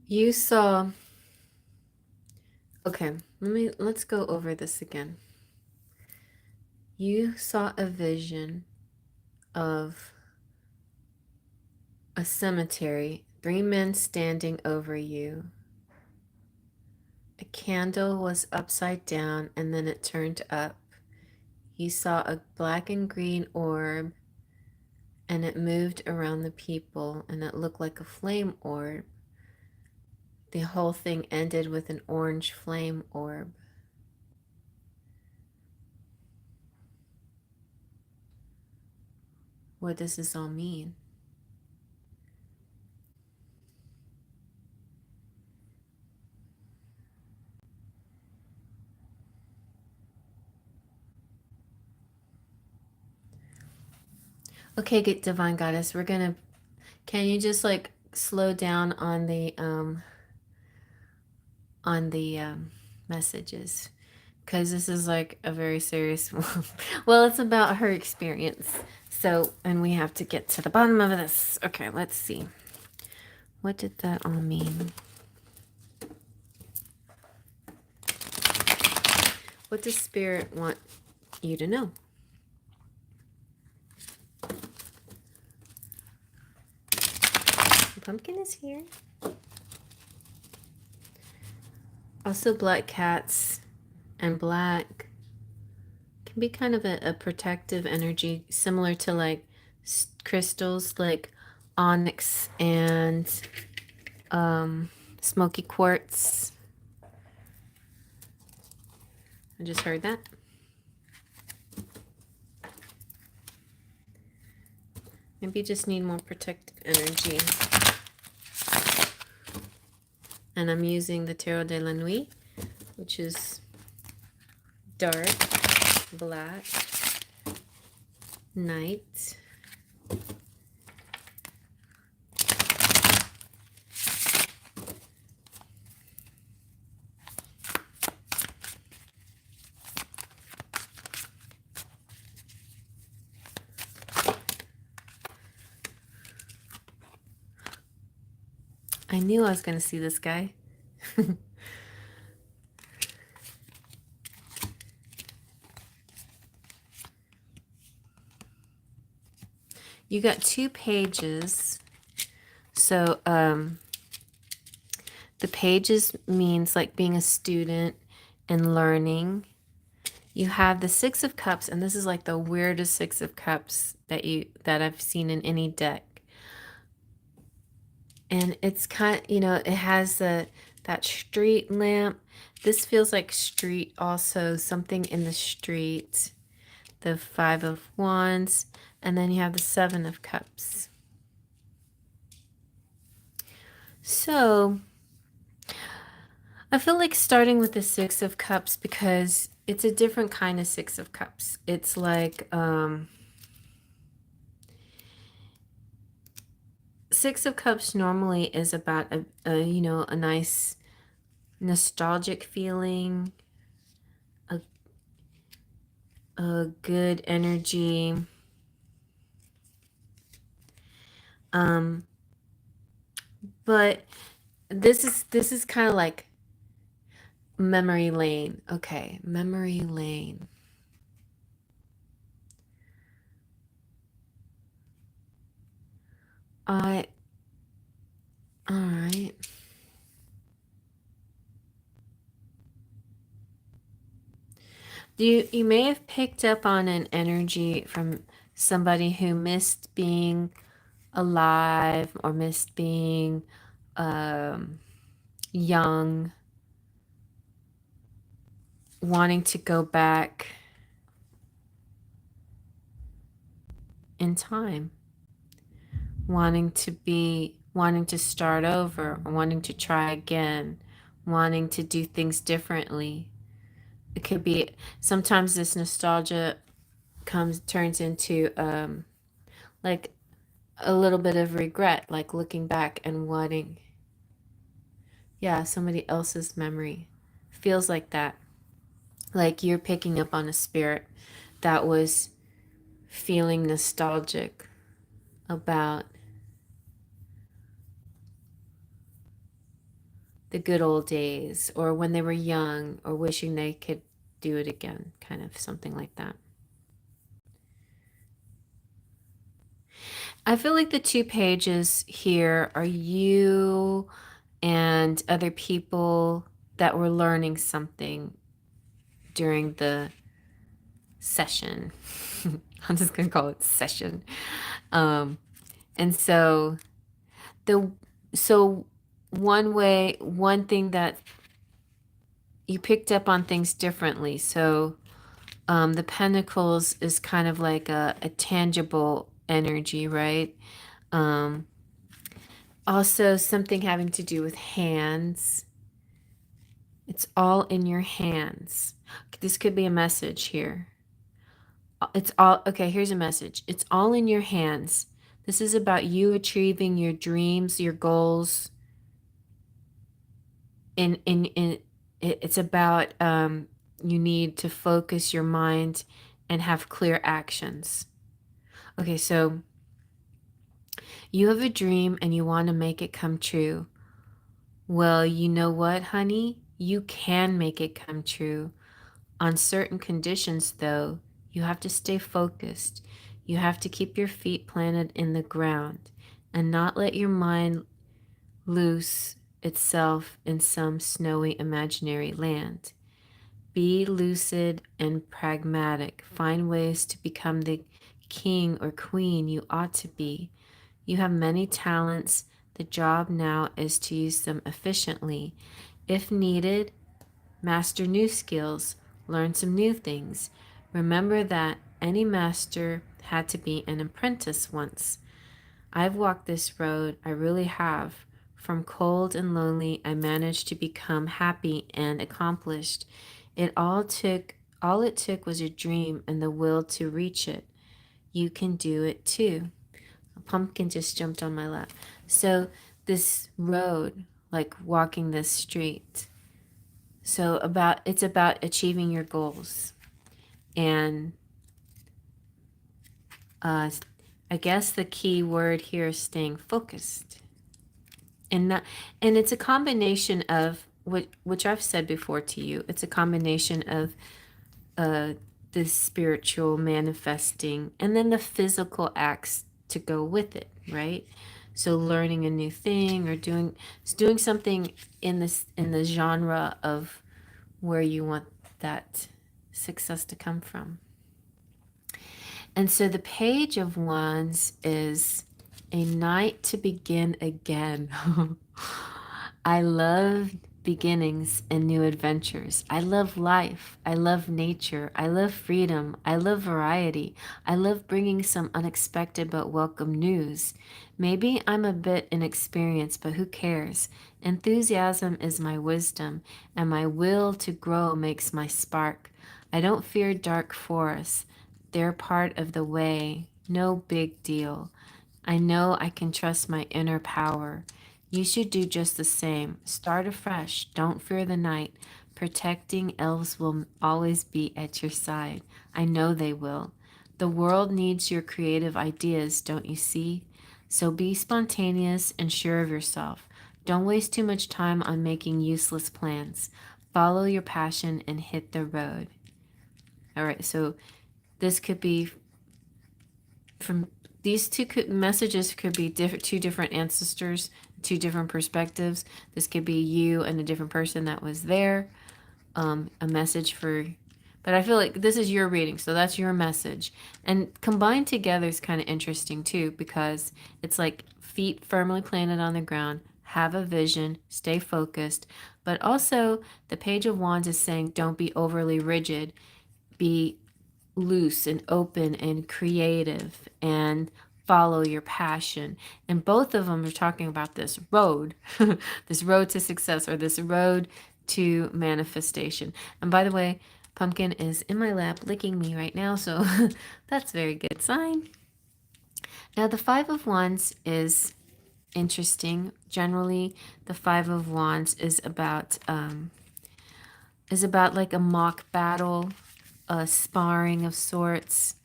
You saw, okay, let's go over this again. You saw a vision of a cemetery, 3 men standing over you. A candle was upside down and then it turned up. You saw a black and green orb and it moved around the people and it looked like a flame orb. The whole thing ended with an orange flame orb. What does this all mean? Okay, get Divine Goddess, can you just like slow down on the messages? Because this is like a very serious one. Well, it's about her experience. So, and we have to get to the bottom of this. Okay, let's see. What did that all mean? What does Spirit want you to know? The pumpkin is here. Also, black cats and black can be kind of a protective energy, similar to like crystals like onyx and smoky quartz. I just heard that. Maybe you just need more protective energy. And I'm using the Tarot de la Nuit, which is dark, black, night. I knew I was going to see this guy. You got 2 pages. So the pages means like being a student and learning. You have the 6 of Cups, and this is like the weirdest 6 of Cups that I've seen in any deck. And it's kind, it has that street lamp. This feels like street also, something in the street. The 5 of Wands, and then you have the 7 of Cups. So I feel like starting with the 6 of Cups because it's a different kind of 6 of Cups. It's like 6 of Cups normally is about a nice nostalgic feeling, a good energy. But this is kind of like memory lane. Okay, memory lane. All right. You may have picked up on an energy from somebody who missed being alive or missed being young, wanting to go back in time, wanting to start over, or wanting to try again, wanting to do things differently. It could be sometimes this nostalgia turns into like a little bit of regret, like looking back and wanting, yeah, somebody else's memory. Feels like that. Like you're picking up on a spirit that was feeling nostalgic about the good old days, or when they were young, or wishing they could do it again, kind of something like that. I feel like the 2 pages here are you and other people that were learning something during the session. I'm just gonna call it session. And so the so one thing that you picked up on things differently. So the Pentacles is kind of like a tangible energy, right? Um, Also something having to do with hands. It's all in your hands. This could be a message here. It's all okay. Here's a message. It's all in your hands. This is about you achieving your dreams, your goals. It's about you need to focus your mind and have clear actions. Okay, so you have a dream and you want to make it come true. Well, you know what, honey? You can make it come true. On certain conditions, though, you have to stay focused. You have to keep your feet planted in the ground and not let your mind loose itself in some snowy imaginary land. Be lucid and pragmatic. Find ways to become the king or queen you ought to be. You have many talents. The job now is to use them efficiently. If needed, master new skills, learn some new things. Remember that any master had to be an apprentice once. I've walked this road, I really have. From cold and lonely, I managed to become happy and accomplished. All it took was a dream and the will to reach it. You can do it too. A pumpkin just jumped on my lap. So this road, like walking this street. So it's about achieving your goals. And I guess the key word here is staying focused. And it's a combination of which I've said before to you. It's a combination of the spiritual manifesting and then the physical acts to go with it, right? So learning a new thing or doing something in the genre of where you want that success to come from. And so the Page of Wands is a night to begin again. I love beginnings and new adventures. I love life. I love nature. I love freedom. I love variety. I love bringing some unexpected but welcome news. Maybe I'm a bit inexperienced, but who cares? Enthusiasm is my wisdom, and my will to grow makes my spark. I don't fear dark forests. They're part of the way. No big deal. I know I can trust my inner power. You should do just the same. Start afresh. Don't fear the night. Protecting elves will always be at your side. I know they will. The world needs your creative ideas, don't you see? So be spontaneous and sure of yourself. Don't waste too much time on making useless plans. Follow your passion and hit the road. All right, so this could be from these messages could be two different ancestors, two different perspectives. This could be you and a different person that was there. A message for, but I feel like this is your reading, so that's your message. And combined together is kind of interesting too, because it's like feet firmly planted on the ground, have a vision, stay focused, but also the Page of Wands is saying don't be overly rigid, be loose and open and creative and follow your passion. And both of them are talking about this road, this road to success or this road to manifestation. And by the way, Pumpkin is in my lap licking me right now, so that's a very good sign. Now the Five of Wands is interesting. Generally, the Five of Wands is about like a mock battle, a sparring of sorts.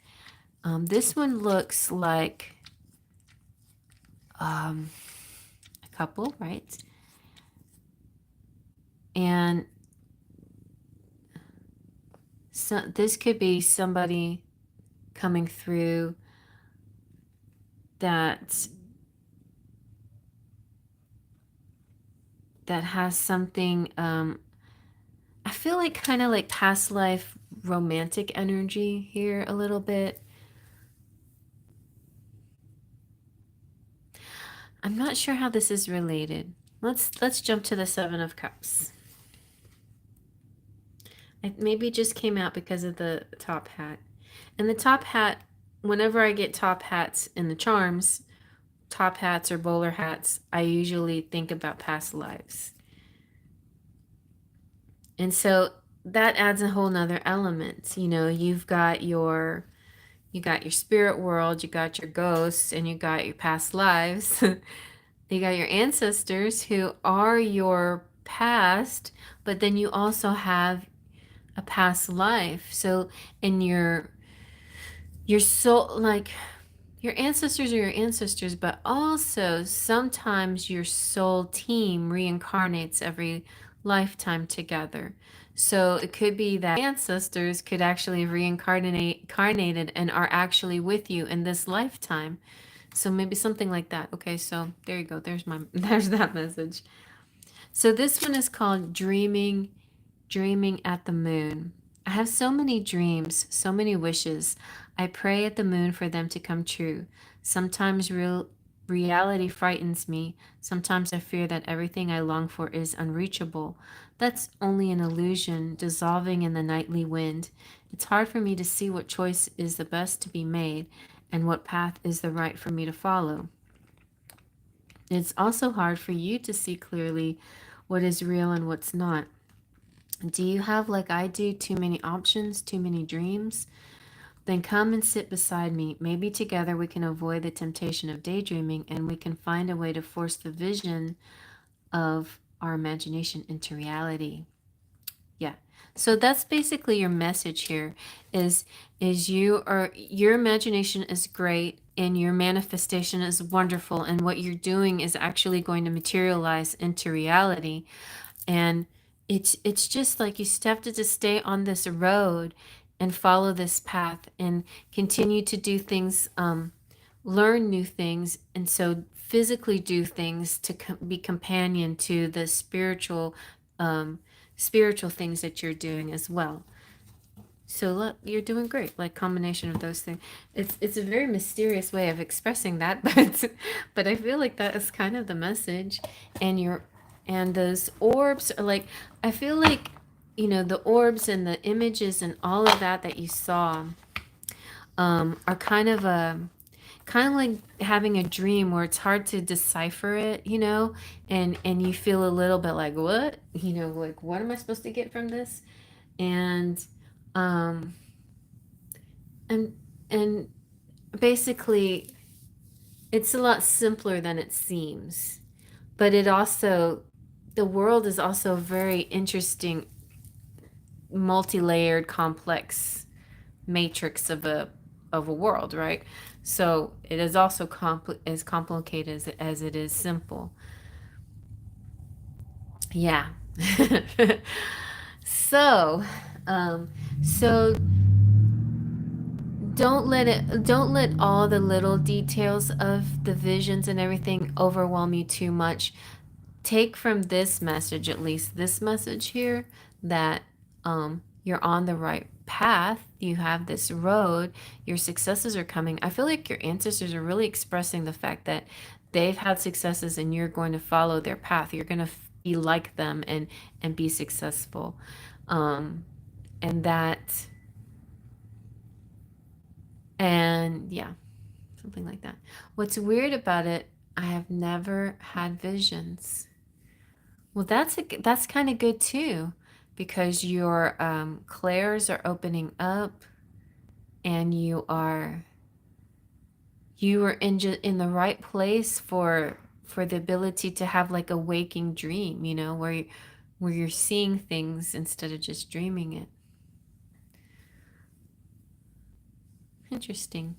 This one looks like a couple, right? And so this could be somebody coming through that has something, I feel like kind of like past life romantic energy here a little bit. I'm not sure how this is related. Let's jump to the Seven of Cups. It maybe just came out because of the top hat. And the top hat, whenever I get top hats in the charms, top hats or bowler hats, I usually think about past lives. And so that adds a whole nother element. You know, you got your spirit world, you got your ghosts, and you got your past lives. You got your ancestors who are your past, but then you also have a past life. So in your soul, like your ancestors are your ancestors, but also sometimes your soul team reincarnates every lifetime together. So it could be that ancestors could actually reincarnated and are actually with you in this lifetime. So maybe something like that. Okay, so there you go. There's that message. So this one is called Dreaming at the Moon. I have so many dreams, so many wishes. I pray at the moon for them to come true. Sometimes reality frightens me. Sometimes I fear that everything I long for is unreachable. That's only an illusion, dissolving in the nightly wind. It's hard for me to see what choice is the best to be made and what path is the right for me to follow. It's also hard for you to see clearly what is real and what's not. Do you have, like I do, too many options, too many dreams? Then come and sit beside me. Maybe together we can avoid the temptation of daydreaming and we can find a way to force the vision of our imagination into reality. Yeah. So that's basically your message here is your imagination is great and your manifestation is wonderful and what you're doing is actually going to materialize into reality. And it's just like you have to just stay on this road and follow this path and continue to do things, learn new things, and so physically do things to be companion to the spiritual things that you're doing as well. So look, you're doing great. Like combination of those things. It's a very mysterious way of expressing that, but I feel like that is kind of the message. And those orbs are like, I feel like, the orbs and the images and all of that you saw, are kind of like having a dream where it's hard to decipher it, and you feel a little bit like, what, like what am I supposed to get from this? And um and and basically it's a lot simpler than it seems, but it also, the world is also very interesting, multi-layered, complex matrix of a world, right? So it is also as complicated as it is simple. Yeah. so um so don't let all the little details of the visions and everything overwhelm you too much. Take from this message, at least this message here, that you're on the right path. You have this road. Your successes are coming. I feel like your ancestors are really expressing the fact that they've had successes and you're going to follow their path. You're going to be like them and be successful. Um, and that, and yeah, something like that. What's weird about it, I have never had visions. Well, that's kind of good too, because your clairs are opening up, and you are in the right place for the ability to have like a waking dream, where you're seeing things instead of just dreaming it. Interesting.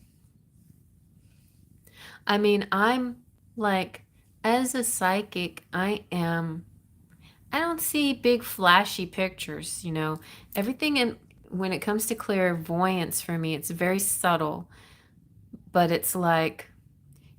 I mean, I'm like, as a psychic, I am I don't see big flashy pictures, you know. Everything in when it comes to clairvoyance for me, it's very subtle, but it's like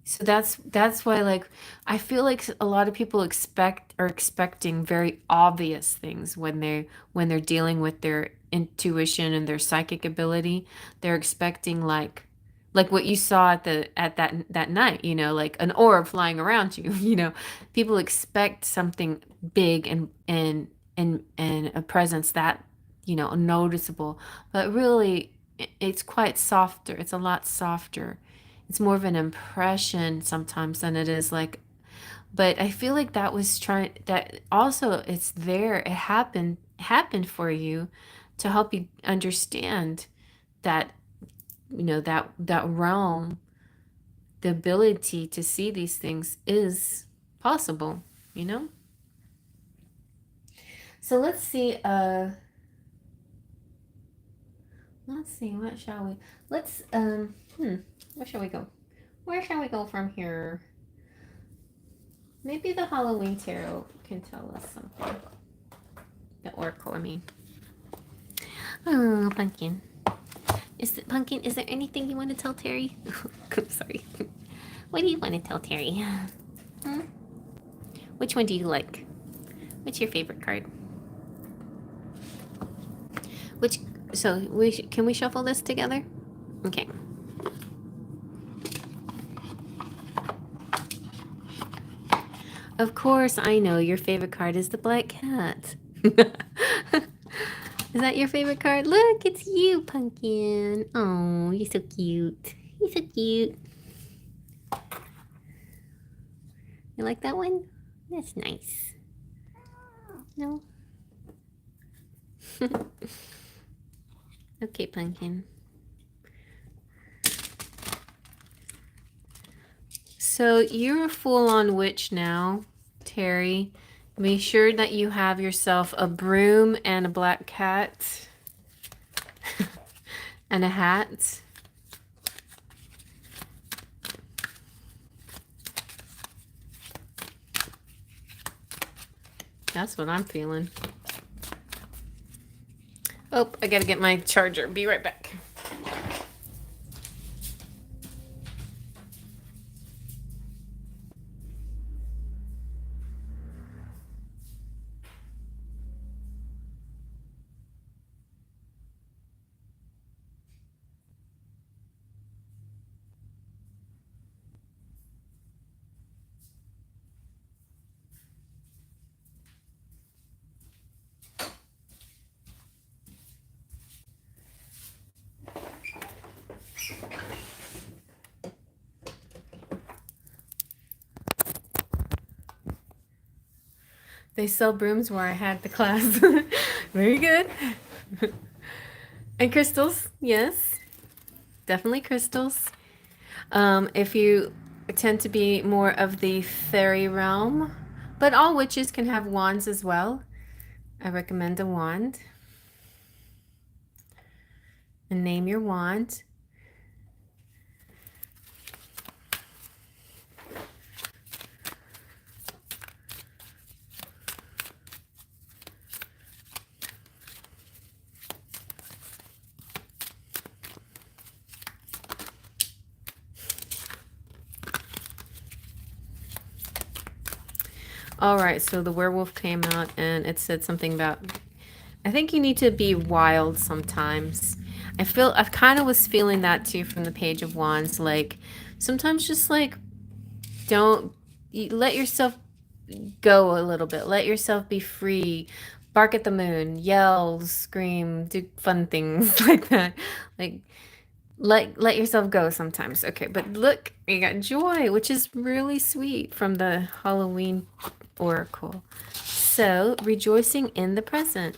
so that's why like I feel like a lot of people are expecting very obvious things when they're dealing with their intuition and their psychic ability. They're expecting like what you saw at that night, you know, like an orb flying around you, you know. People expect something big and a presence that, you know, noticeable, but really it's quite softer. It's a lot softer. It's more of an impression sometimes than it is like, but I feel like that was trying that also it's there. It happened for you to help you understand that, you know, that realm, the ability to see these things is possible, you know? So let's see, what shall we where shall we go? Where shall we go from here? Maybe the Halloween tarot can tell us something. The oracle, I mean. Oh, pumpkin. Pumpkin, is there anything you want to tell Terry? Sorry. What do you want to tell Terry? Hmm? Which one do you like? What's your favorite card? Which so can we shuffle this together? Okay. Of course, I know your favorite card is the black cat. Is that your favorite card? Look, it's you, Pumpkin. Oh, you're so cute. You're so cute. You like that one? That's nice. No? Okay, Pumpkin. So you're a full-on witch now, Terry. Be sure that you have yourself a broom and a black cat and a hat. That's what I'm feeling. Oh, I gotta get my charger. Be right back. They sell brooms where I had the class. Very good. And crystals, yes. Definitely crystals. If you tend to be more of the fairy realm, but all witches can have wands as well. I recommend a wand. And name your wand. All right, so the werewolf came out and it said something about, I think you need to be wild sometimes. I've kind of was feeling that too from the Page of Wands. Like sometimes just like don't let yourself go a little bit. Let yourself be free. Bark at the moon, yell, scream, do fun things like that. Like let yourself go sometimes. Okay, but look, you got joy, which is really sweet from the Halloween oracle. So, rejoicing in the present.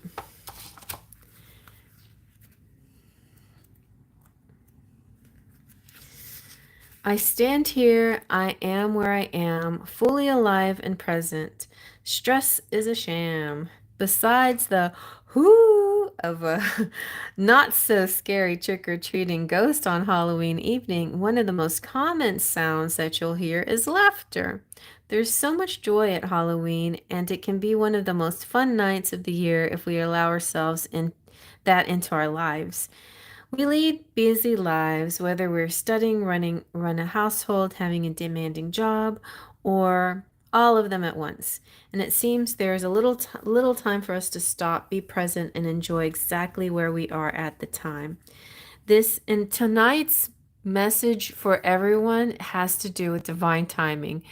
I stand here, I am where I am, fully alive and present. Stress is a sham. Besides the whoo of a not so scary trick-or-treating ghost on Halloween evening, one of the most common sounds that you'll hear is laughter. There's so much joy at Halloween, and it can be one of the most fun nights of the year if we allow ourselves into our lives. We lead busy lives, whether we're studying, run a household, having a demanding job, or all of them at once. And it seems there is little time for us to stop, be present, and enjoy exactly where we are at the time. This and tonight's message for everyone has to do with divine timing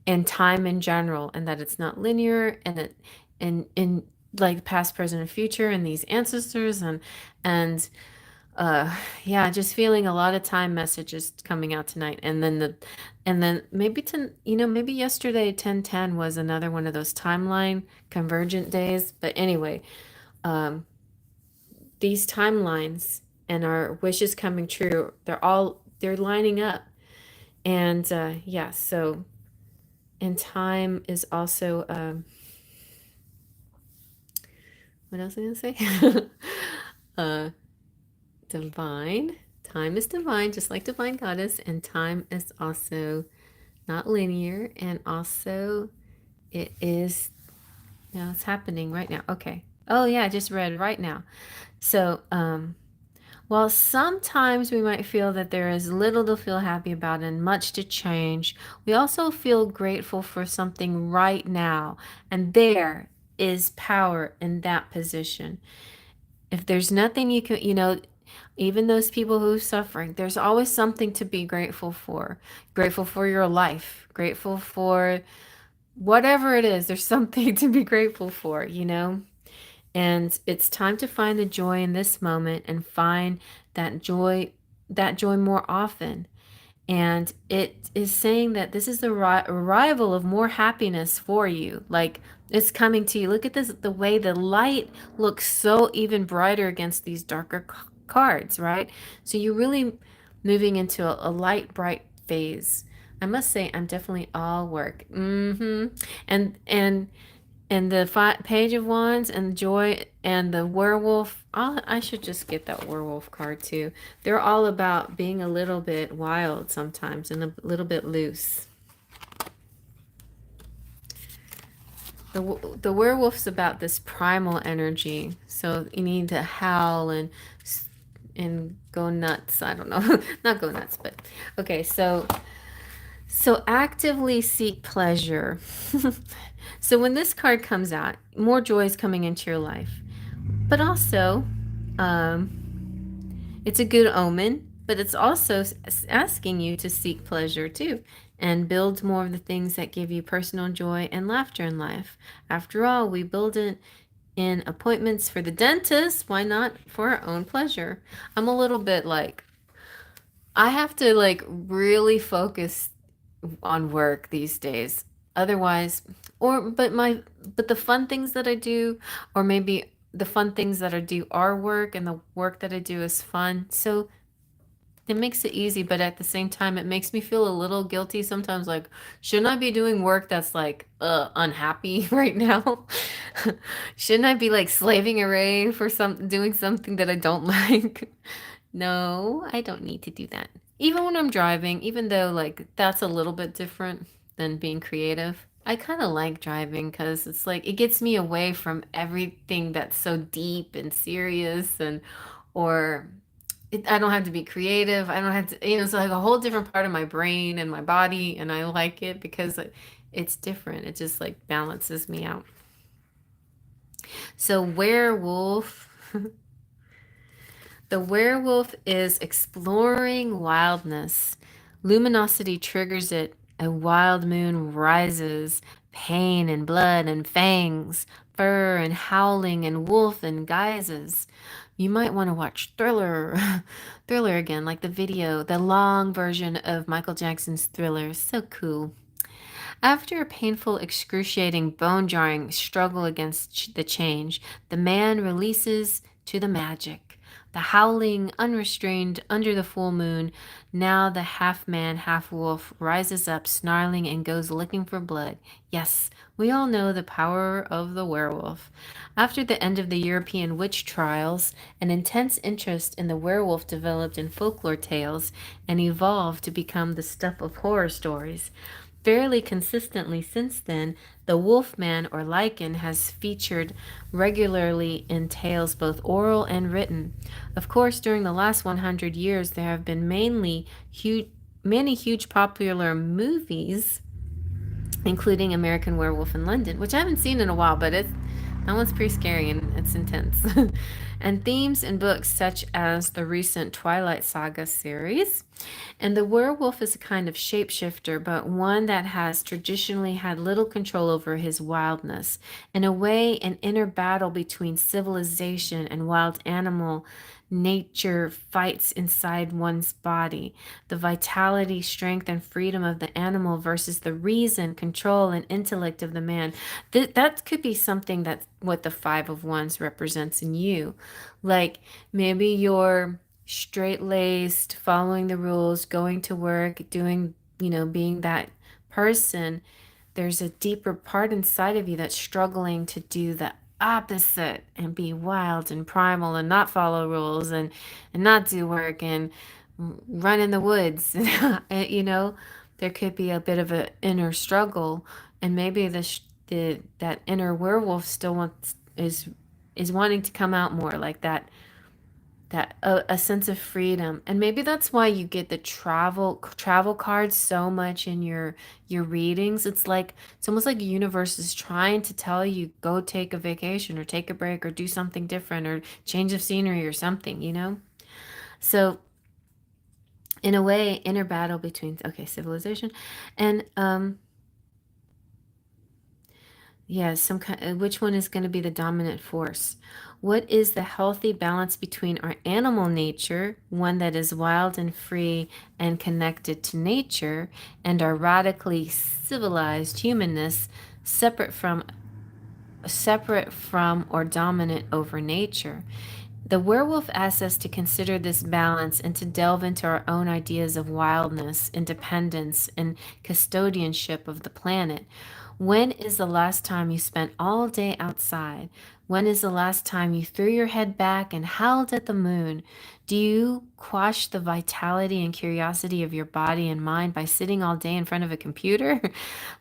and time in general, and that it's not linear, and that in like past, present, and future, and these ancestors and yeah, just feeling a lot of time messages coming out tonight. And then maybe maybe yesterday 1010 was another one of those timeline convergent days. But anyway, um these timelines and our wishes coming true, they're lining up. And yeah, so and time is also what else am I gonna say? uh Divine. Time is divine, just like divine goddess, and time is also not linear, and also it is, now it's happening right now. Okay. Oh yeah, I just read right now. So, while sometimes we might feel that there is little to feel happy about and much to change, we also feel grateful for something right now, and there is power in that position. If there's nothing you can, even those people who are suffering, there's always something to be grateful for. Grateful for your life, grateful for whatever it is, there's something to be grateful for. And it's time to find the joy in this moment and find that joy more often. And it is saying that this is the arrival of more happiness for you. Like, it's coming to you. Look at this, the way the light looks so even brighter against these darker cards, right? So you're really moving into a light, bright phase. I must say, I'm definitely all work. And the page of wands and joy and the werewolf. I should just get that werewolf card too. They're all about being a little bit wild sometimes and a little bit loose. The werewolf's about this primal energy, so you need to howl and go nuts. I don't know, not go nuts, but okay. So actively seek pleasure. So when this card comes out, more joy is coming into your life. But also, it's a good omen, but it's also asking you to seek pleasure too and build more of the things that give you personal joy and laughter in life. After all, we build it in appointments for the dentist. Why not for our own pleasure? I'm a little bit like, I have to like really focus on work these days. Otherwise, but the fun things that I do, or maybe the fun things that I do are work and the work that I do is fun. So it makes it easy, but at the same time, it makes me feel a little guilty sometimes. Like, shouldn't I be doing work that's like unhappy right now? Shouldn't I be like slaving away for doing something that I don't like? No, I don't need to do that. Even when I'm driving, even though like that's a little bit different than being creative. I kind of like driving because it's like it gets me away from everything that's so deep and serious or I don't have to be creative. I don't have to, it's like a whole different part of my brain and my body, and I like it because it's different. It just like balances me out. So werewolf, the werewolf is exploring wildness. Luminosity triggers it. A wild moon rises. Pain and blood and fangs, fur and howling and wolf and guises. You might want to watch Thriller. Thriller again, like the video, the long version of Michael Jackson's Thriller. So cool. After a painful, excruciating, bone-jarring struggle against the change, the man releases to the magic. The howling, unrestrained, under the full moon, now the half-man, half-wolf rises up, snarling, and goes looking for blood. Yes, we all know the power of the werewolf. After the end of the European witch trials, an intense interest in the werewolf developed in folklore tales and evolved to become the stuff of horror stories. fairly consistently since then, the wolfman or lichen has featured regularly in tales both oral and written. Of course, during the last 100 years, there have been many huge popular movies, including American Werewolf in London, which I haven't seen in a while, but that one's pretty scary and it's intense. And themes in books such as the recent Twilight Saga series. And the werewolf is a kind of shapeshifter, but one that has traditionally had little control over his wildness. In a way, an inner battle between civilization and wild animal nature fights inside one's body. The vitality, strength, and freedom of the animal versus the reason, control, and intellect of the man. That could be something that's what the Five of Wands represents in you. Like maybe you're straight laced, following the rules, going to work, doing, being that person. There's a deeper part inside of you that's struggling to do the opposite and be wild and primal and not follow rules and not do work and run in the woods. There could be a bit of an inner struggle, and maybe that inner werewolf still is wanting to come out more, like a sense of freedom. And maybe that's why you get the travel cards so much in your readings. It's almost like the universe is trying to tell you, go take a vacation or take a break or do something different or change of scenery or something. So in a way, inner battle between civilization and yeah, some kind. Which one is going to be the dominant force? What is the healthy balance between our animal nature, one that is wild and free and connected to nature, and our radically civilized humanness, separate from or dominant over nature? The werewolf asks us to consider this balance and to delve into our own ideas of wildness, independence, and custodianship of the planet. When is the last time you spent all day outside? When is the last time you threw your head back and howled at the moon? Do you quash the vitality and curiosity of your body and mind by sitting all day in front of a computer?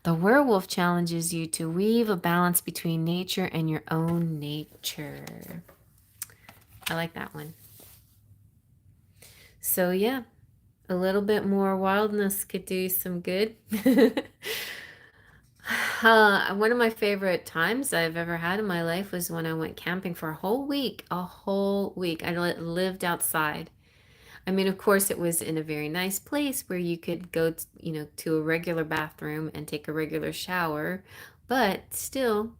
The werewolf challenges you to weave a balance between nature and your own nature. I like that one. So yeah, a little bit more wildness could do some good. One of my favorite times I've ever had in my life was when I went camping for a whole week. A whole week. I lived outside. I mean, of course, it was in a very nice place where you could go, to a regular bathroom and take a regular shower. But still,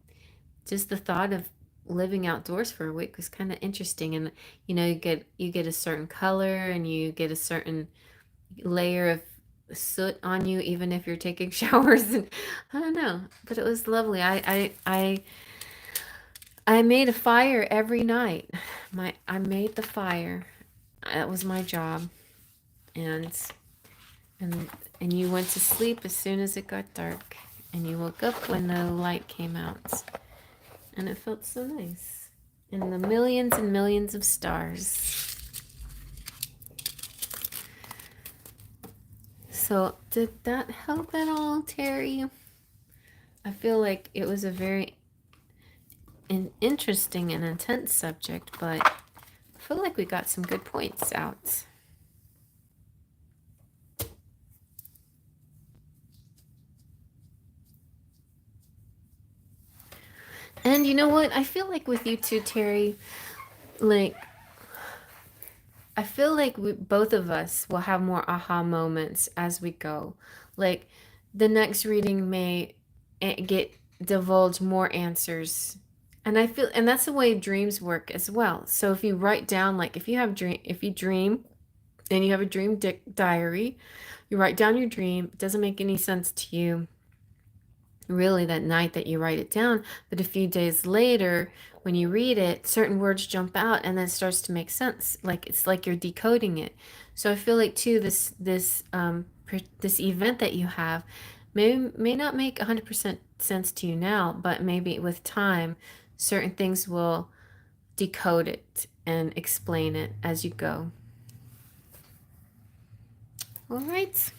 just the thought of living outdoors for a week was kind of interesting. And, you get a certain color and you get a certain layer of soot on you, even if you're taking showers. And I don't know, but it was lovely. I made a fire every night. I made the fire. That was my job. And and and you went to sleep as soon as it got dark, and you woke up when the light came out, and it felt so nice. And the millions and millions of stars. So, did that help at all, Terry? I feel like it was a very interesting and intense subject, but I feel like we got some good points out. And you know what? I feel like with you too, Terry, I feel like both of us will have more aha moments as we go. Like the next reading may get divulge more answers. And that's the way dreams work as well. So if you write down, like if you dream and you have a dream diary, you write down your dream. It doesn't make any sense to you really that night that you write it down, but a few days later when you read it, certain words jump out and then it starts to make sense, like it's like you're decoding it. So I feel like too, this event that you have may not make 100% sense to you now, but maybe with time certain things will decode it and explain it as you go. All right.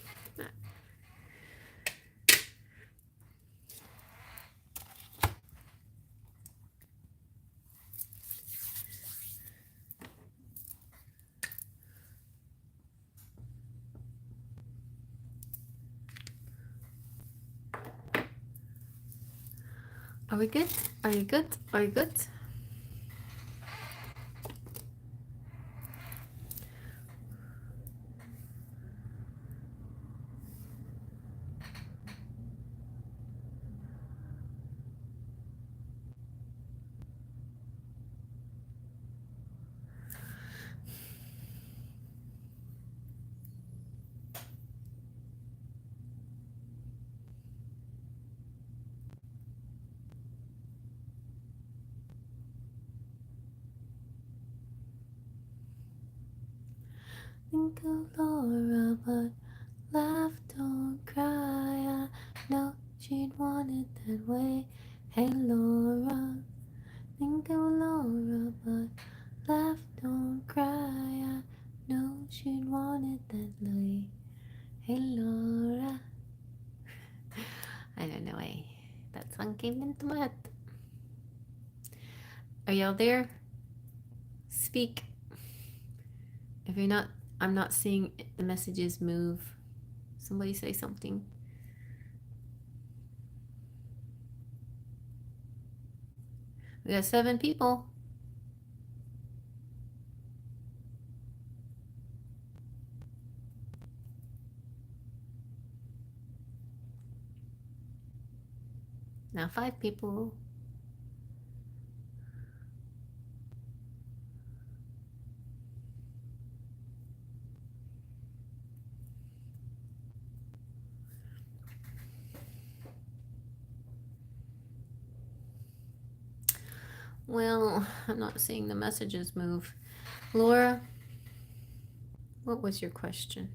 Are we good? Are you good? Are you good? Think of Laura, but laugh, don't cry. I know she'd want it that way. Hey Laura, think of Laura, but laugh, don't cry. I know she'd want it that way. Hey Laura. I don't know why that song came into my head. Are y'all there? Speak. If you're not, I'm not seeing the messages move. Somebody say something. We got 7 people. Now 5 people. Well, I'm not seeing the messages move. Laura, what was your question?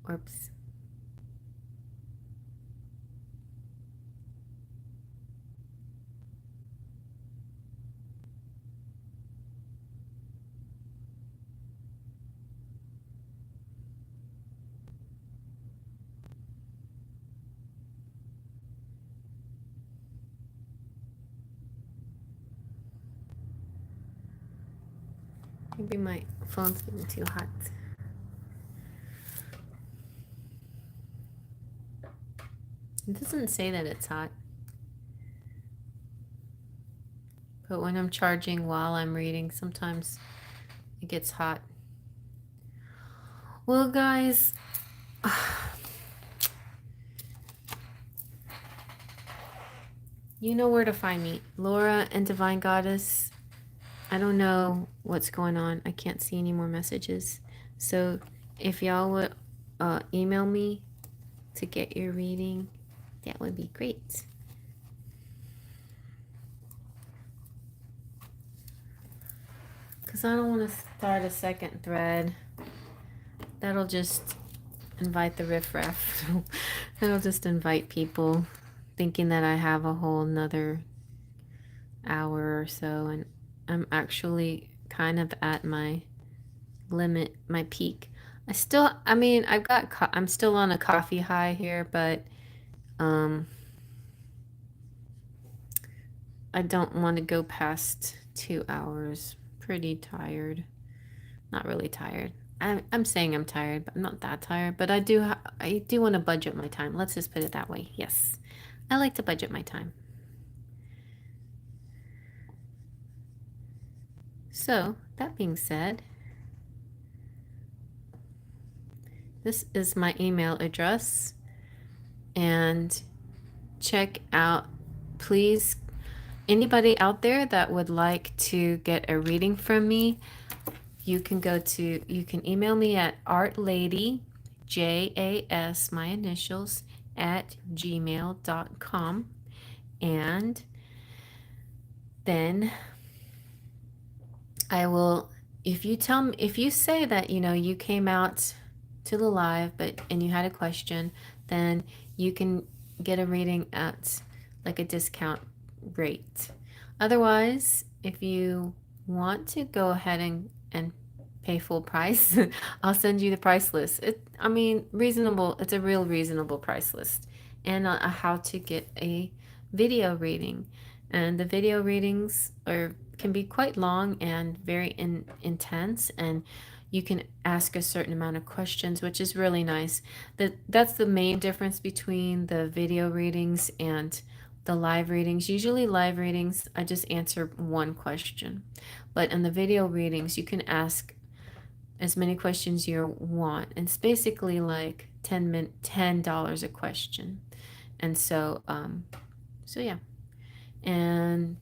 Oops. Maybe my phone's getting too hot. It doesn't say that it's hot. But when I'm charging while I'm reading, sometimes it gets hot. Well, guys, you know where to find me. Laura and Divine Goddess. I don't know what's going on. I can't see any more messages. So if y'all would email me to get your reading, that would be great. Because I don't want to start a second thread. That'll just invite the riffraff. That'll just invite people thinking that I have a whole nother hour or so. And I'm actually kind of at my limit, my peak. I'm still on a coffee high here, but I don't want to go past 2 hours. Pretty tired. Not really tired. I'm saying I'm tired, but I'm not that tired. But I do want to budget my time. Let's just put it that way. Yes, I like to budget my time. So that being said, this is my email address, and check out, please, anybody out there that would like to get a reading from me, you can email me at artlady, JAS, my initials, at gmail.com. And then I will, if you say that, you came out to the live, and you had a question, then you can get a reading at like a discount rate. Otherwise, if you want to go ahead and pay full price, I'll send you the price list. Reasonable. It's a real reasonable price list, and how to get a video reading. And the video readings can be quite long and very intense, and you can ask a certain amount of questions, which is really nice. That's the main difference between the video readings and the live readings. Usually live readings, I just answer one question. But in the video readings, you can ask as many questions you want. It's basically like $10 a question. And so yeah. And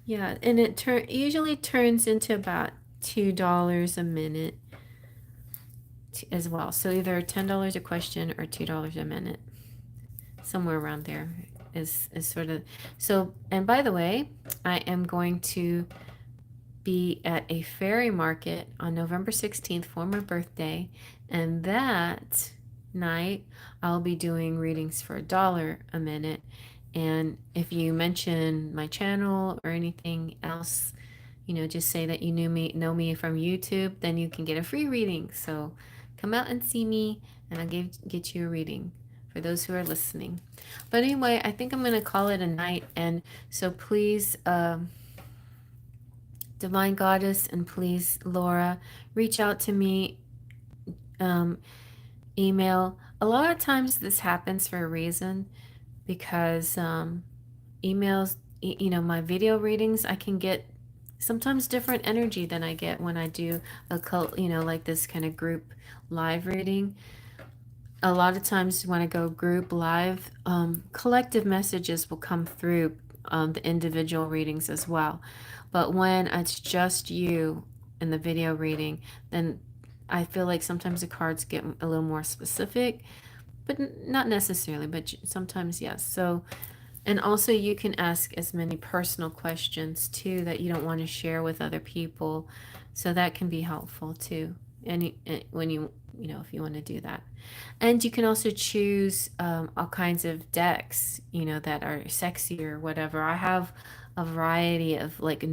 yeah, and it usually turns into about $2 a minute as well. So either $10 a question or $2 a minute. Somewhere around there is sort of. So, and by the way, I am going to be at a fairy market on November 16th for my birthday, and that night I'll be doing readings for $1 a minute. And if you mention my channel or anything else, just say that you know me from YouTube, then you can get a free reading. So come out and see me, and I'll get you a reading for those who are listening. But anyway, I think I'm going to call it a night. And so please, Divine Goddess, and please, Laura, reach out to me, email. A lot of times this happens for a reason, because emails, my video readings, I can get sometimes different energy than I get when I do a like this kind of group live reading. A lot of times when I go group live, collective messages will come through the individual readings as well. But when it's just you in the video reading, then I feel like sometimes the cards get a little more specific, but not necessarily, but sometimes yes. So, and also you can ask as many personal questions too that you don't want to share with other people. So that can be helpful too. And when if you want to do that. And you can also choose all kinds of decks, that are sexy or whatever. I have a variety of like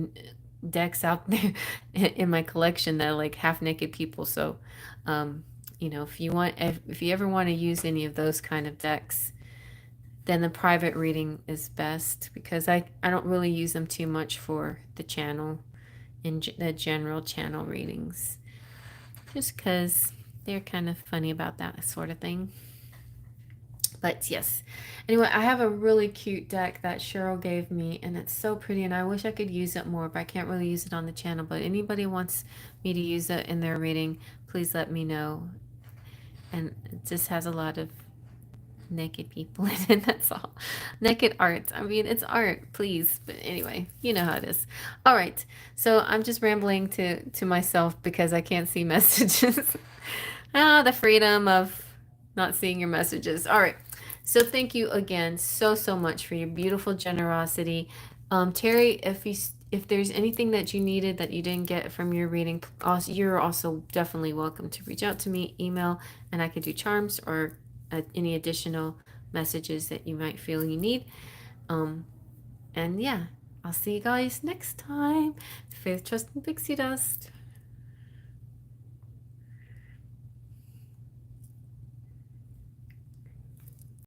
decks out there in my collection that are like half naked people. So, if you ever want to use any of those kind of decks, then the private reading is best, because I don't really use them too much for the channel, in the general channel readings, just because they're kind of funny about that sort of thing. But yes, anyway, I have a really cute deck that Cheryl gave me, and it's so pretty, and I wish I could use it more, but I can't really use it on the channel. But anybody wants me to use it in their reading, please let me know. And it just has a lot of naked people in it. That's all. Naked art. I mean, it's art, please. But anyway, you know how it is. All right. So I'm just rambling to myself because I can't see messages. The freedom of not seeing your messages. All right. So thank you again so much for your beautiful generosity. Terry, if there's anything that you needed that you didn't get from your reading, also, you're also definitely welcome to reach out to me, email, and I could do charms or any additional messages that you might feel you need. And yeah, I'll see you guys next time. Faith, trust, and pixie dust.